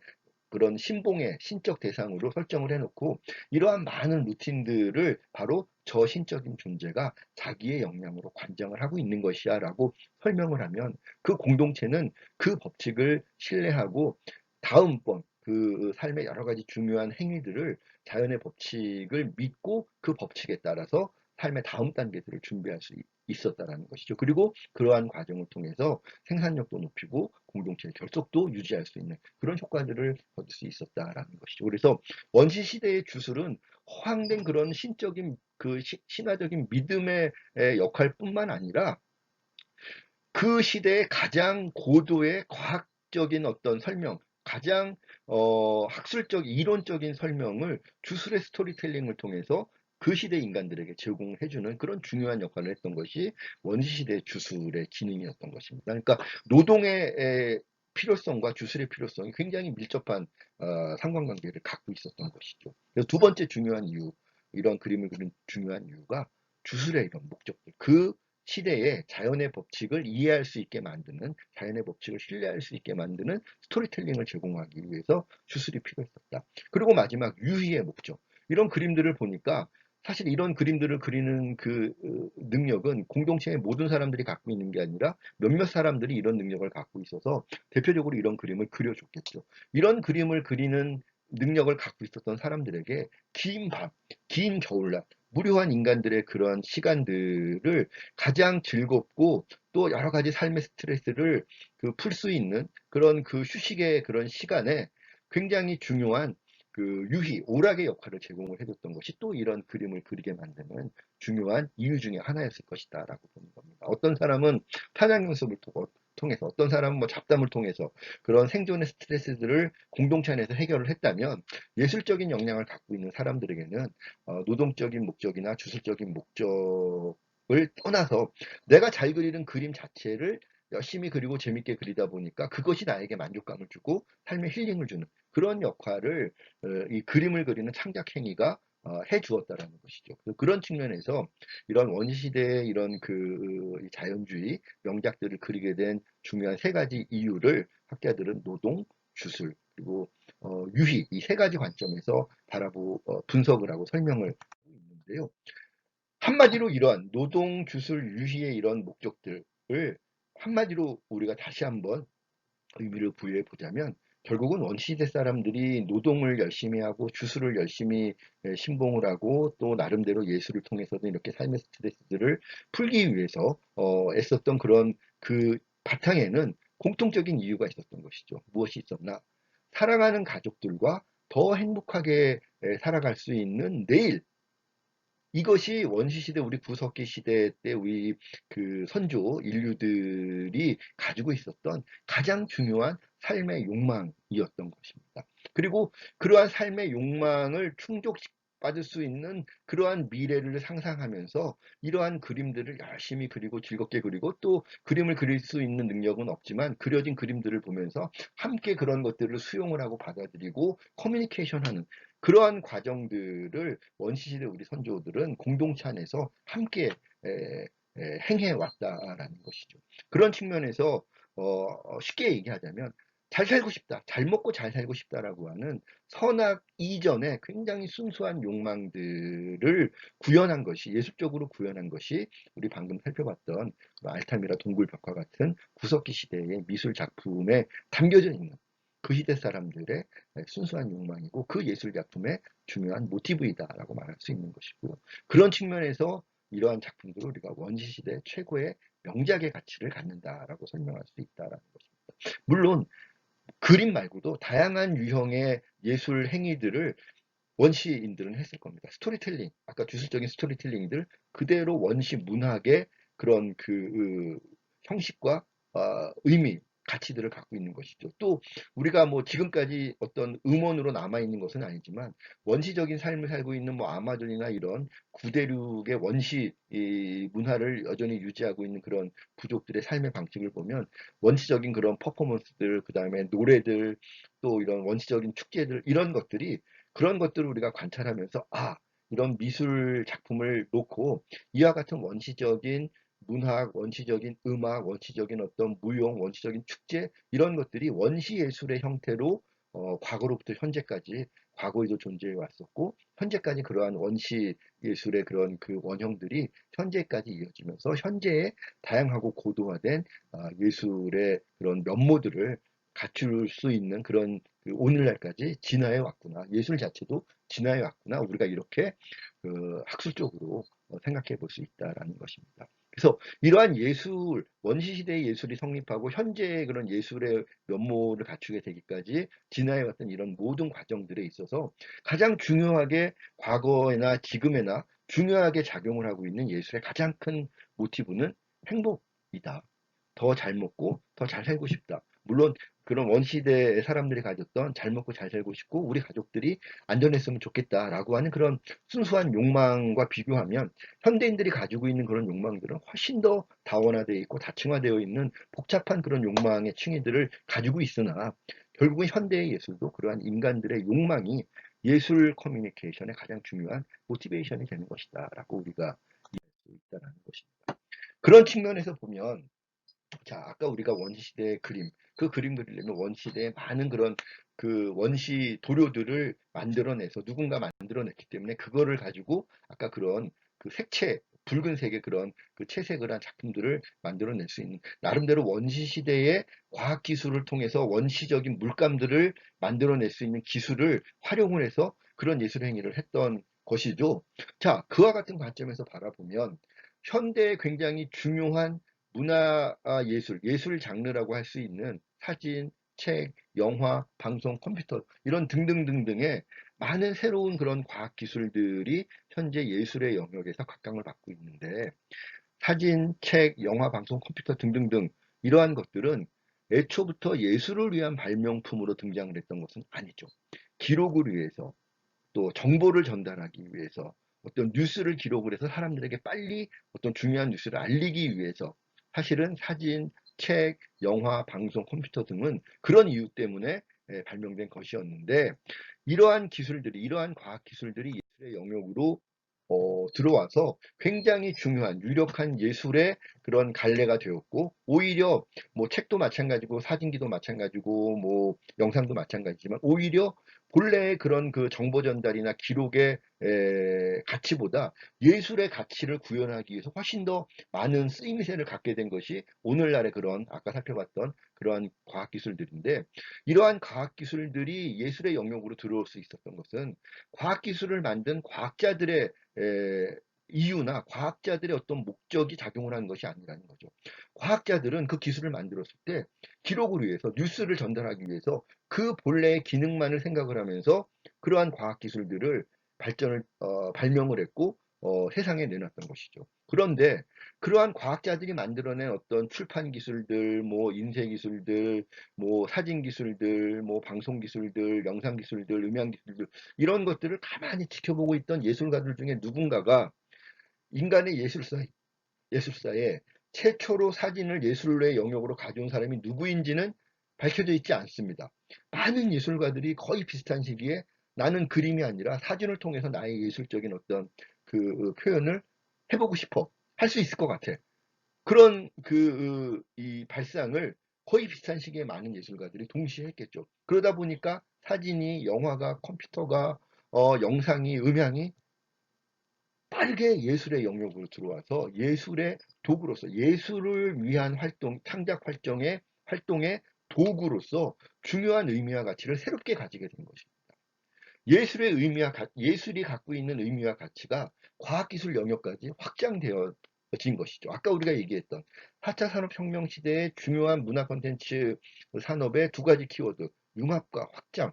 그런 신봉의 신적 대상으로 설정을 해놓고 이러한 많은 루틴들을 바로 저 신적인 존재가 자기의 역량으로 관장을 하고 있는 것이야 라고 설명을 하면 그 공동체는 그 법칙을 신뢰하고 다음번 그 삶의 여러 가지 중요한 행위들을 자연의 법칙을 믿고 그 법칙에 따라서 삶의 다음 단계들을 준비할 수 있었다라는 것이죠. 그리고 그러한 과정을 통해서 생산력도 높이고 공동체의 결속도 유지할 수 있는 그런 효과들을 거둘 수 있었다라는 것이죠. 그래서 원시 시대의 주술은 허황된 그런 신적인 그 신화적인 믿음의 역할뿐만 아니라 그 시대의 가장 고도의 과학적인 어떤 설명, 가장 학술적, 이론적인 설명을 주술의 스토리텔링을 통해서 그 시대 인간들에게 제공해주는 그런 중요한 역할을 했던 것이 원시시대 주술의 기능이었던 것입니다. 그러니까 노동의 필요성과 주술의 필요성이 굉장히 밀접한 상관관계를 갖고 있었던 것이죠. 그래서 두 번째 중요한 이유, 이런 그림을 그린 중요한 이유가 주술의 이런 목적들, 그 시대의 자연의 법칙을 이해할 수 있게 만드는, 자연의 법칙을 신뢰할 수 있게 만드는 스토리텔링을 제공하기 위해서 주술이 필요했었다. 그리고 마지막 유희의 목적. 이런 그림들을 보니까 사실 이런 그림들을 그리는 그 능력은 공동체의 모든 사람들이 갖고 있는 게 아니라 몇몇 사람들이 이런 능력을 갖고 있어서 대표적으로 이런 그림을 그려줬겠죠. 이런 그림을 그리는 능력을 갖고 있었던 사람들에게 긴 밤, 긴 겨울날, 무료한 인간들의 그런 시간들을 가장 즐겁고 또 여러 가지 삶의 스트레스를 그 풀 수 있는 그런 그 휴식의 그런 시간에 굉장히 중요한 그 유희, 오락의 역할을 제공을 해줬던 것이 또 이런 그림을 그리게 만드는 중요한 이유 중에 하나였을 것이다라고 보는 겁니다. 어떤 사람은 탄양 연습을 통해서, 어떤 사람은 뭐 잡담을 통해서 그런 생존의 스트레스들을 공동체 안에서 해결을 했다면 예술적인 역량을 갖고 있는 사람들에게는 노동적인 목적이나 주술적인 목적을 떠나서 내가 잘 그리는 그림 자체를 열심히 그리고 재밌게 그리다 보니까 그것이 나에게 만족감을 주고 삶의 힐링을 주는 그런 역할을 이 그림을 그리는 창작 행위가 해 주었다라는 것이죠. 그런 측면에서 이런 원시시대의 이런 그 자연주의 명작들을 그리게 된 중요한 세 가지 이유를 학자들은 노동, 주술, 그리고 유희 이 세 가지 관점에서 분석을 하고 설명을 하고 있는데요. 한마디로 이러한 노동, 주술, 유희의 이런 목적들을 한마디로 우리가 다시 한번 의미를 부여해 보자면 결국은 원시시대 사람들이 노동을 열심히 하고 주술을 열심히 신봉을 하고 또 나름대로 예술을 통해서도 이렇게 삶의 스트레스들을 풀기 위해서 애썼던 그런 그 바탕에는 공통적인 이유가 있었던 것이죠. 무엇이 있었나? 사랑하는 가족들과 더 행복하게 살아갈 수 있는 내일, 이것이 원시시대 우리 구석기 시대 때 우리 그 선조 인류들이 가지고 있었던 가장 중요한 삶의 욕망이었던 것입니다. 그리고 그러한 삶의 욕망을 충족받을 수 있는 그러한 미래를 상상하면서 이러한 그림들을 열심히 그리고 즐겁게 그리고 또 그림을 그릴 수 있는 능력은 없지만 그려진 그림들을 보면서 함께 그런 것들을 수용을 하고 받아들이고 커뮤니케이션하는 그러한 과정들을 원시시대 우리 선조들은 공동체 안에서 함께 행해 왔다라는 것이죠. 그런 측면에서 쉽게 얘기하자면 잘 살고 싶다, 잘 먹고 잘 살고 싶다라고 하는 선악 이전의 굉장히 순수한 욕망들을 구현한 것이 예술적으로 구현한 것이 우리 방금 살펴봤던 알타미라 동굴벽화 같은 구석기 시대의 미술 작품에 담겨져 있는 그 시대 사람들의 순수한 욕망이고 그 예술 작품의 중요한 모티브이다라고 말할 수 있는 것이고 그런 측면에서 이러한 작품들을 우리가 원시시대 최고의 명작의 가치를 갖는다라고 설명할 수 있다라는 것입니다. 물론 그림 말고도 다양한 유형의 예술 행위들을 원시인들은 했을 겁니다. 스토리텔링, 아까 주술적인 스토리텔링들 그대로 원시 문학의 그런 그 형식과 의미, 가치들을 갖고 있는 것이죠. 또 우리가 뭐 지금까지 어떤 음원으로 남아있는 것은 아니지만 원시적인 삶을 살고 있는 뭐 아마존이나 이런 구대륙의 원시 이 문화를 여전히 유지하고 있는 그런 부족들의 삶의 방식을 보면 원시적인 그런 퍼포먼스들, 그 다음에 노래들, 또 이런 원시적인 축제들, 이런 것들이 그런 것들을 우리가 관찰하면서 이런 미술 작품을 놓고 이와 같은 원시적인 문학, 원시적인 음악, 원시적인 어떤 무용, 원시적인 축제 이런 것들이 원시 예술의 형태로 과거로부터 현재까지 과거에도 존재해 왔었고 현재까지 그러한 원시 예술의 그런 그 원형들이 현재까지 이어지면서 현재의 다양하고 고도화된 예술의 그런 면모들을 갖출 수 있는 그런 그 오늘날까지 진화해 왔구나. 예술 자체도 진화해 왔구나. 우리가 이렇게 그 학술적으로 생각해 볼 수 있다라는 것입니다. 그래서 이러한 예술, 원시시대의 예술이 성립하고 현재의 그런 예술의 면모를 갖추게 되기까지 진화해왔던 이런 모든 과정들에 있어서 가장 중요하게 과거에나 지금에나 중요하게 작용을 하고 있는 예술의 가장 큰 모티브는 행복이다. 더 잘 먹고 더 잘 살고 싶다. 물론 그런 원시대의 사람들이 가졌던 잘 먹고 잘 살고 싶고 우리 가족들이 안전했으면 좋겠다라고 하는 그런 순수한 욕망과 비교하면 현대인들이 가지고 있는 그런 욕망들은 훨씬 더 다원화되어 있고 다층화되어 있는 복잡한 그런 욕망의 층위들을 가지고 있으나 결국은 현대의 예술도 그러한 인간들의 욕망이 예술 커뮤니케이션의 가장 중요한 모티베이션이 되는 것이다라고 우리가 이해할 수 있다는 것입니다. 그런 측면에서 보면 자, 아까 우리가 원시시대의 그림, 그 그림 그리려면 원시시대에 많은 그런 그 원시 도료들을 만들어내서 누군가 만들어냈기 때문에 그거를 가지고 아까 그런 그 색채, 붉은색의 그런 그 채색을 한 작품들을 만들어낼 수 있는 나름대로 원시시대의 과학기술을 통해서 원시적인 물감들을 만들어낼 수 있는 기술을 활용을 해서 그런 예술 행위를 했던 것이죠. 자, 그와 같은 관점에서 바라보면 현대에 굉장히 중요한 문화 예술, 예술 장르라고 할 수 있는 사진, 책, 영화, 방송, 컴퓨터 이런 등등등등의 많은 새로운 그런 과학 기술들이 현재 예술의 영역에서 각광을 받고 있는데 사진, 책, 영화, 방송, 컴퓨터 등등등 이러한 것들은 애초부터 예술을 위한 발명품으로 등장을 했던 것은 아니죠. 기록을 위해서 또 정보를 전달하기 위해서 어떤 뉴스를 기록을 해서 사람들에게 빨리 어떤 중요한 뉴스를 알리기 위해서 사실은 사진, 책, 영화, 방송, 컴퓨터 등은 그런 이유 때문에 발명된 것이었는데 이러한 기술들이 이러한 과학 기술들이 예술의 영역으로 들어와서 굉장히 중요한 유력한 예술의 그런 갈래가 되었고 오히려 뭐 책도 마찬가지고 사진기도 마찬가지고 뭐 영상도 마찬가지지만 오히려 본래의 그런 그 정보 전달이나 기록의 가치보다 예술의 가치를 구현하기 위해서 훨씬 더 많은 쓰임새를 갖게 된 것이 오늘날의 그런 아까 살펴봤던 그러한 과학기술들인데 이러한 과학기술들이 예술의 영역으로 들어올 수 있었던 것은 과학기술을 만든 과학자들의 이유나 과학자들의 어떤 목적이 작용을 하는 것이 아니라는 거죠. 과학자들은 그 기술을 만들었을 때 기록을 위해서 뉴스를 전달하기 위해서 그 본래의 기능만을 생각을 하면서 그러한 과학기술들을 발명을 했고 세상에 내놨던 것이죠. 그런데 그러한 과학자들이 만들어낸 어떤 출판 기술들, 뭐 인쇄 기술들, 뭐 사진 기술들, 뭐 방송 기술들, 영상 기술들, 음향 기술들 이런 것들을 가만히 지켜보고 있던 예술가들 중에 누군가가 인간의 예술사에 최초로 사진을 예술의 영역으로 가져온 사람이 누구인지는 밝혀져 있지 않습니다. 많은 예술가들이 거의 비슷한 시기에 나는 그림이 아니라 사진을 통해서 나의 예술적인 어떤 그 표현을 해보고 싶어. 할 수 있을 것 같아. 그런 이 발상을 거의 비슷한 시기에 많은 예술가들이 동시에 했겠죠. 그러다 보니까 사진이, 영화가, 컴퓨터가, 영상이, 음향이 빠르게 예술의 영역으로 들어와서 예술의 도구로서 예술을 위한 활동, 창작 활동의 도구로서 중요한 의미와 가치를 새롭게 가지게 된 것입니다. 예술이 갖고 있는 의미와 가치가 과학기술 영역까지 확장되어진 것이죠. 아까 우리가 얘기했던 4차 산업혁명 시대의 중요한 문화 콘텐츠 산업의 두 가지 키워드, 융합과 확장.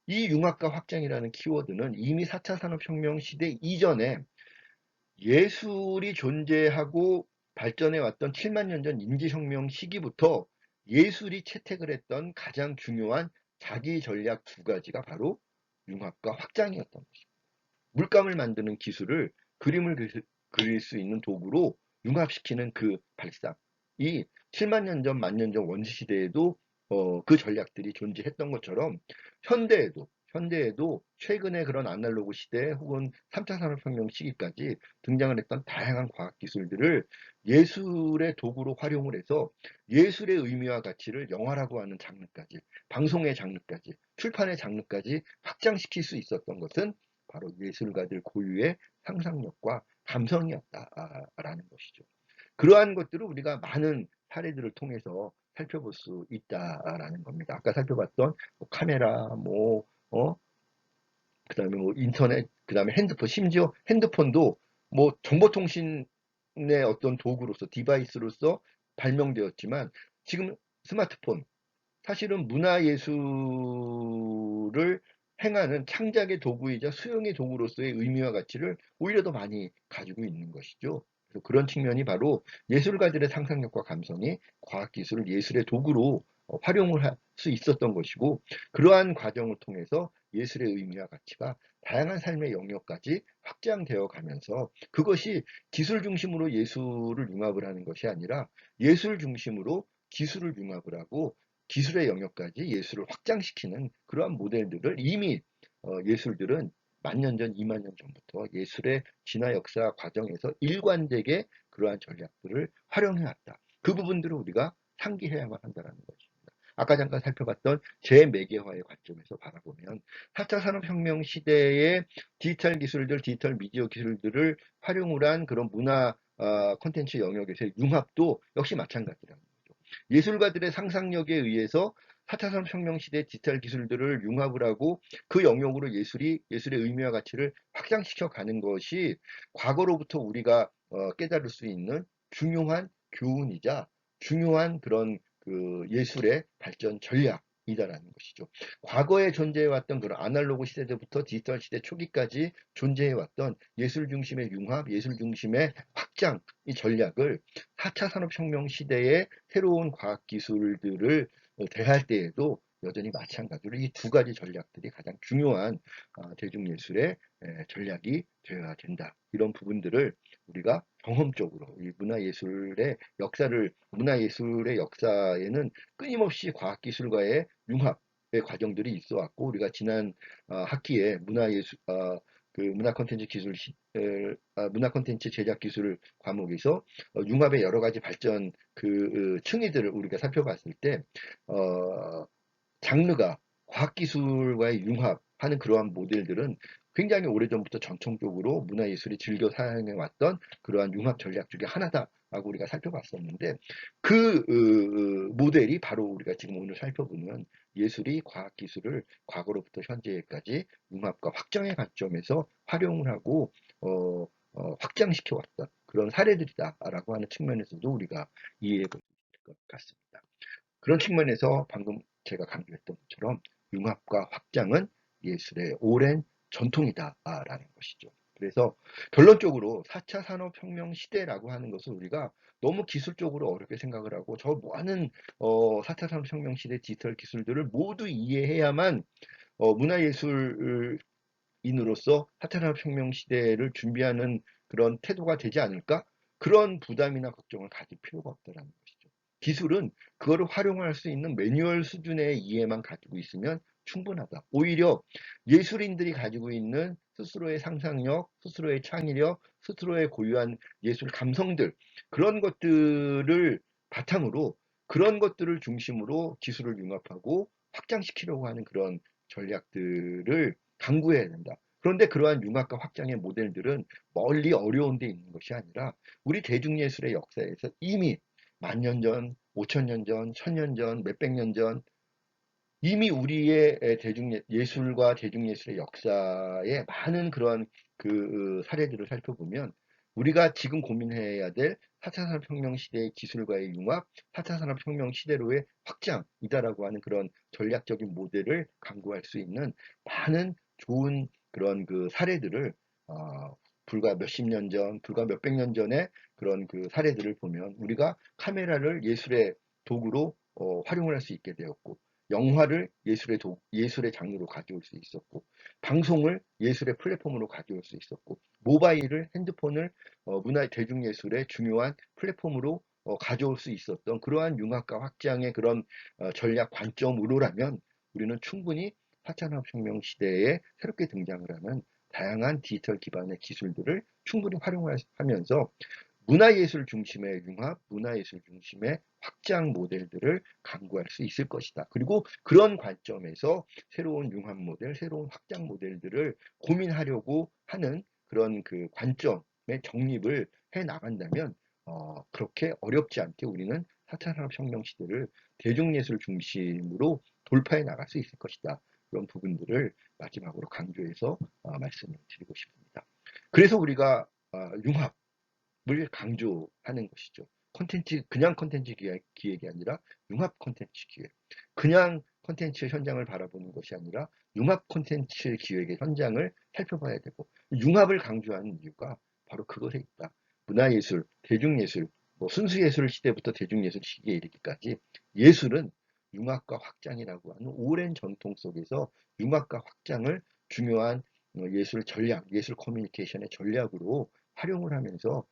이 융합과 확장이라는 키워드는 이미 4차 산업혁명 시대 이전에 예술이 존재하고 발전해 왔던 7만 년 전 인지혁명 시기부터 예술이 채택을 했던 가장 중요한 자기 전략 두 가지가 바로 융합과 확장이었던 것입니다. 물감을 만드는 기술을 그림을 그릴 수 있는 도구로 융합시키는 그 발상. 이 7만 년 전, 만 년 전 원시시대에도 그 전략들이 존재했던 것처럼 현대에도 최근에 그런 아날로그 시대 혹은 3차 산업혁명 시기까지 등장을 했던 다양한 과학기술들을 예술의 도구로 활용을 해서 예술의 의미와 가치를 영화라고 하는 장르까지, 방송의 장르까지, 출판의 장르까지 확장시킬 수 있었던 것은 바로 예술가들 고유의 상상력과 감성이었다라는 것이죠. 그러한 것들을 우리가 많은 사례들을 통해서 살펴볼 수 있다라는 겁니다. 아까 살펴봤던 뭐 카메라, 그다음에 뭐 인터넷, 그다음에 핸드폰, 심지어 핸드폰도 뭐 정보통신의 어떤 도구로서 디바이스로서 발명되었지만 지금 스마트폰, 사실은 문화예술을 행하는 창작의 도구이자 수용의 도구로서의 의미와 가치를 오히려 더 많이 가지고 있는 것이죠. 그래서 그런 측면이 바로 예술가들의 상상력과 감성이 과학기술을 예술의 도구로 활용을 할 수 있었던 것이고, 그러한 과정을 통해서 예술의 의미와 가치가 다양한 삶의 영역까지 확장되어 가면서 그것이 기술 중심으로 예술을 융합을 하는 것이 아니라 예술 중심으로 기술을 융합을 하고 기술의 영역까지 예술을 확장시키는 그러한 모델들을 이미 예술들은 만 년 전, 2만 년 전부터 예술의 진화 역사 과정에서 일관되게 그러한 전략들을 활용해 왔다. 그 부분들을 우리가 상기해야만 한다는 것입니다. 아까 잠깐 살펴봤던 재매개화의 관점에서 바라보면 4차 산업혁명 시대의 디지털 기술들, 디지털 미디어 기술들을 활용을 한 그런 문화 콘텐츠 영역에서의 융합도 역시 마찬가지라는 거죠. 예술가들의 상상력에 의해서 4차 산업혁명 시대 디지털 기술들을 융합을 하고 그 영역으로 예술의 의미와 가치를 확장시켜 가는 것이 과거로부터 우리가 깨달을 수 있는 중요한 교훈이자 중요한 그런 그 예술의 발전 전략이다라는 것이죠. 과거에 존재해왔던 그런 아날로그 시대부터 디지털 시대 초기까지 존재해왔던 예술 중심의 융합, 예술 중심의 확장 이 전략을 4차 산업혁명 시대의 새로운 과학기술들을 대할 때에도 여전히 마찬가지로 이 두 가지 전략들이 가장 중요한 대중예술의 전략이 되어야 된다. 이런 부분들을 우리가 경험적으로 이 문화예술의 역사에는 끊임없이 과학기술과의 융합의 과정들이 있어 왔고, 우리가 지난 학기에 문화 콘텐츠 문화 콘텐츠 제작 기술 과목에서 융합의 여러 가지 발전 층위들을 우리가 살펴봤을 때, 장르가 과학기술과의 융합하는 그러한 모델들은 굉장히 오래전부터 전통적으로 문화예술이 즐겨 사용해왔던 그러한 융합 전략 중에 하나다라고 우리가 살펴봤었는데, 그 모델이 바로 우리가 지금 오늘 살펴보는 예술이 과학기술을 과거로부터 현재까지 융합과 확장의 관점에서 활용을 하고 확장시켜 왔던 그런 사례들이다라고 하는 측면에서도 우리가 이해해 볼 수 있을 것 같습니다. 그런 측면에서 방금 제가 강조했던 것처럼 융합과 확장은 예술의 오랜 전통이다라는 것이죠. 그래서 결론적으로 4차 산업혁명 시대라고 하는 것을 우리가 너무 기술적으로 어렵게 생각을 하고 저 많은 4차 산업혁명 시대 디지털 기술들을 모두 이해해야만 문화예술인으로서 4차 산업혁명 시대를 준비하는 그런 태도가 되지 않을까? 그런 부담이나 걱정을 가질 필요가 없다는 것이죠. 기술은 그거를 활용할 수 있는 매뉴얼 수준의 이해만 가지고 있으면 충분하다. 오히려 예술인들이 가지고 있는 스스로의 상상력, 스스로의 창의력, 스스로의 고유한 예술 감성들, 그런 것들을 바탕으로 그런 것들을 중심으로 기술을 융합하고 확장시키려고 하는 그런 전략들을 강구해야 된다. 그런데 그러한 융합과 확장의 모델들은 멀리 어려운 데 있는 것이 아니라 우리 대중예술의 역사에서 이미 만 년 전, 5천 년 전, 1,000년 전, 몇백 년 전 이미 우리의 예술과 대중예술의 역사에 많은 그런 사례들을 살펴보면 우리가 지금 고민해야 될 4차 산업혁명 시대의 기술과의 융합, 4차 산업혁명 시대로의 확장이다라고 하는 그런 전략적인 모델을 강구할 수 있는 많은 좋은 그런 사례들을 불과 몇십 년 전, 불과 몇백 년 전에 그런 사례들을 보면 우리가 카메라를 예술의 도구로 활용을 할 수 있게 되었고, 영화를 예술의 장르로 가져올 수 있었고, 방송을 예술의 플랫폼으로 가져올 수 있었고, 모바일을, 핸드폰을 대중예술의 중요한 플랫폼으로 가져올 수 있었던 그러한 융합과 확장의 그런 전략 관점으로라면 우리는 충분히 4차 산업혁명 시대에 새롭게 등장을 하는 다양한 디지털 기반의 기술들을 충분히 활용하면서 문화예술 중심의 융합, 문화예술 중심의 확장 모델들을 강구할 수 있을 것이다. 그리고 그런 관점에서 새로운 융합 모델, 새로운 확장 모델들을 고민하려고 하는 그런 그 관점의 정립을 해 나간다면 그렇게 어렵지 않게 우리는 4차 산업혁명 시대를 대중예술 중심으로 돌파해 나갈 수 있을 것이다. 그런 부분들을 마지막으로 강조해서 말씀을 드리고 싶습니다. 그래서 우리가 융합, 을 강조하는 것이죠. 그냥 콘텐츠 기획이 아니라 융합 콘텐츠 기획. 그냥 콘텐츠 현장을 바라보는 것이 아니라 융합 콘텐츠 기획의 현장을 살펴봐야 되고, 융합을 강조하는 이유가 바로 그것에 있다. 문화예술, 대중예술, 순수예술 시대부터 대중예술 시기에 이르기까지 예술은 융합과 확장이라고 하는 오랜 전통 속에서 융합과 확장을 중요한 예술 전략, 예술 커뮤니케이션의 전략으로 활용을 하면서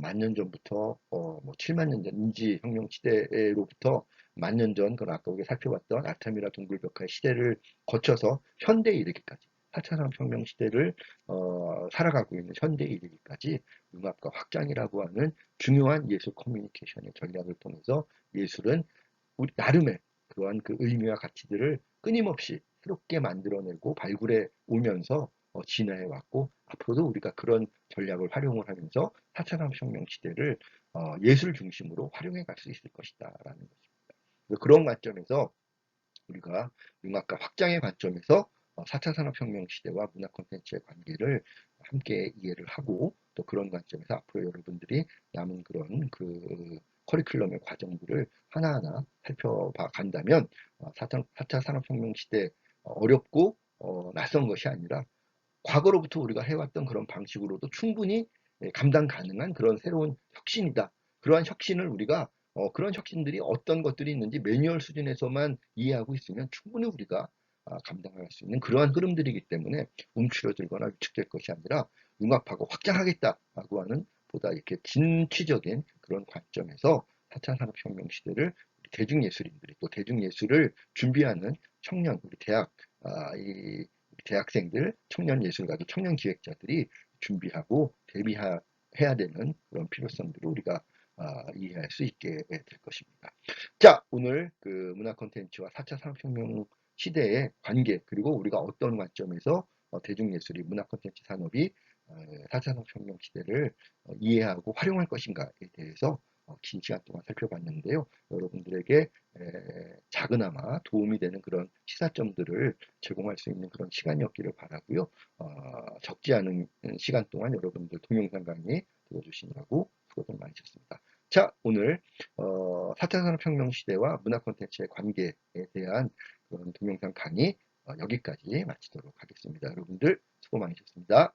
만년 전부터 7만 년 전 인지혁명 시대로부터 만 년 전, 그건 아까 우리가 살펴봤던 아탐이라 동굴벽화의 시대를 거쳐서 현대에 이르기까지 4차 산업혁명 시대를 살아가고 있는 현대에 이르기까지 융합과 확장이라고 하는 중요한 예술 커뮤니케이션의 전략을 통해서 예술은 우리 나름의 그러한 그 의미와 가치들을 끊임없이 새롭게 만들어내고 발굴해 오면서 진화해 왔고, 앞으로도 우리가 그런 전략을 활용을 하면서 4차 산업혁명 시대를 예술 중심으로 활용해 갈 수 있을 것이다라는 것입니다. 그런 관점에서 우리가 융합과 확장의 관점에서 4차 산업혁명 시대와 문화 콘텐츠의 관계를 함께 이해를 하고, 또 그런 관점에서 앞으로 여러분들이 남은 그런 그 커리큘럼의 과정들을 하나하나 살펴봐 간다면 4차 산업혁명 시대 어렵고 낯선 것이 아니라 과거로부터 우리가 해왔던 그런 방식으로도 충분히 감당 가능한 그런 새로운 혁신이다. 그러한 혁신을 우리가 그런 혁신들이 어떤 것들이 있는지 매뉴얼 수준에서만 이해하고 있으면 충분히 우리가 감당할 수 있는 그러한 흐름들이기 때문에 움츠러들거나 위축될 것이 아니라 융합하고 확장하겠다라고 하는 보다 이렇게 진취적인 그런 관점에서 4차 산업혁명 시대를 대중예술인들이, 또 대중예술을 준비하는 청년, 우리 이 대학생들, 청년 예술가들, 청년 기획자들이 준비하고 대비해야 되는 그런 필요성들을 우리가 이해할 수 있게 될 것입니다. 자, 오늘 그 문화 콘텐츠와 4차 산업혁명 시대의 관계, 그리고 우리가 어떤 관점에서 대중예술이, 문화 콘텐츠 산업이 4차 산업혁명 시대를 이해하고 활용할 것인가에 대해서 긴 시간 동안 살펴봤는데요. 여러분들에게 작은아마 도움이 되는 그런 시사점들을 제공할 수 있는 그런 시간이었기를 바라고요. 적지 않은 시간 동안 여러분들 동영상 강의 들어주시느라고 수고들 많으셨습니다. 자, 오늘 4차 산업혁명 시대와 문화 콘텐츠의 관계에 대한 그런 동영상 강의 여기까지 마치도록 하겠습니다. 여러분들 수고 많으셨습니다.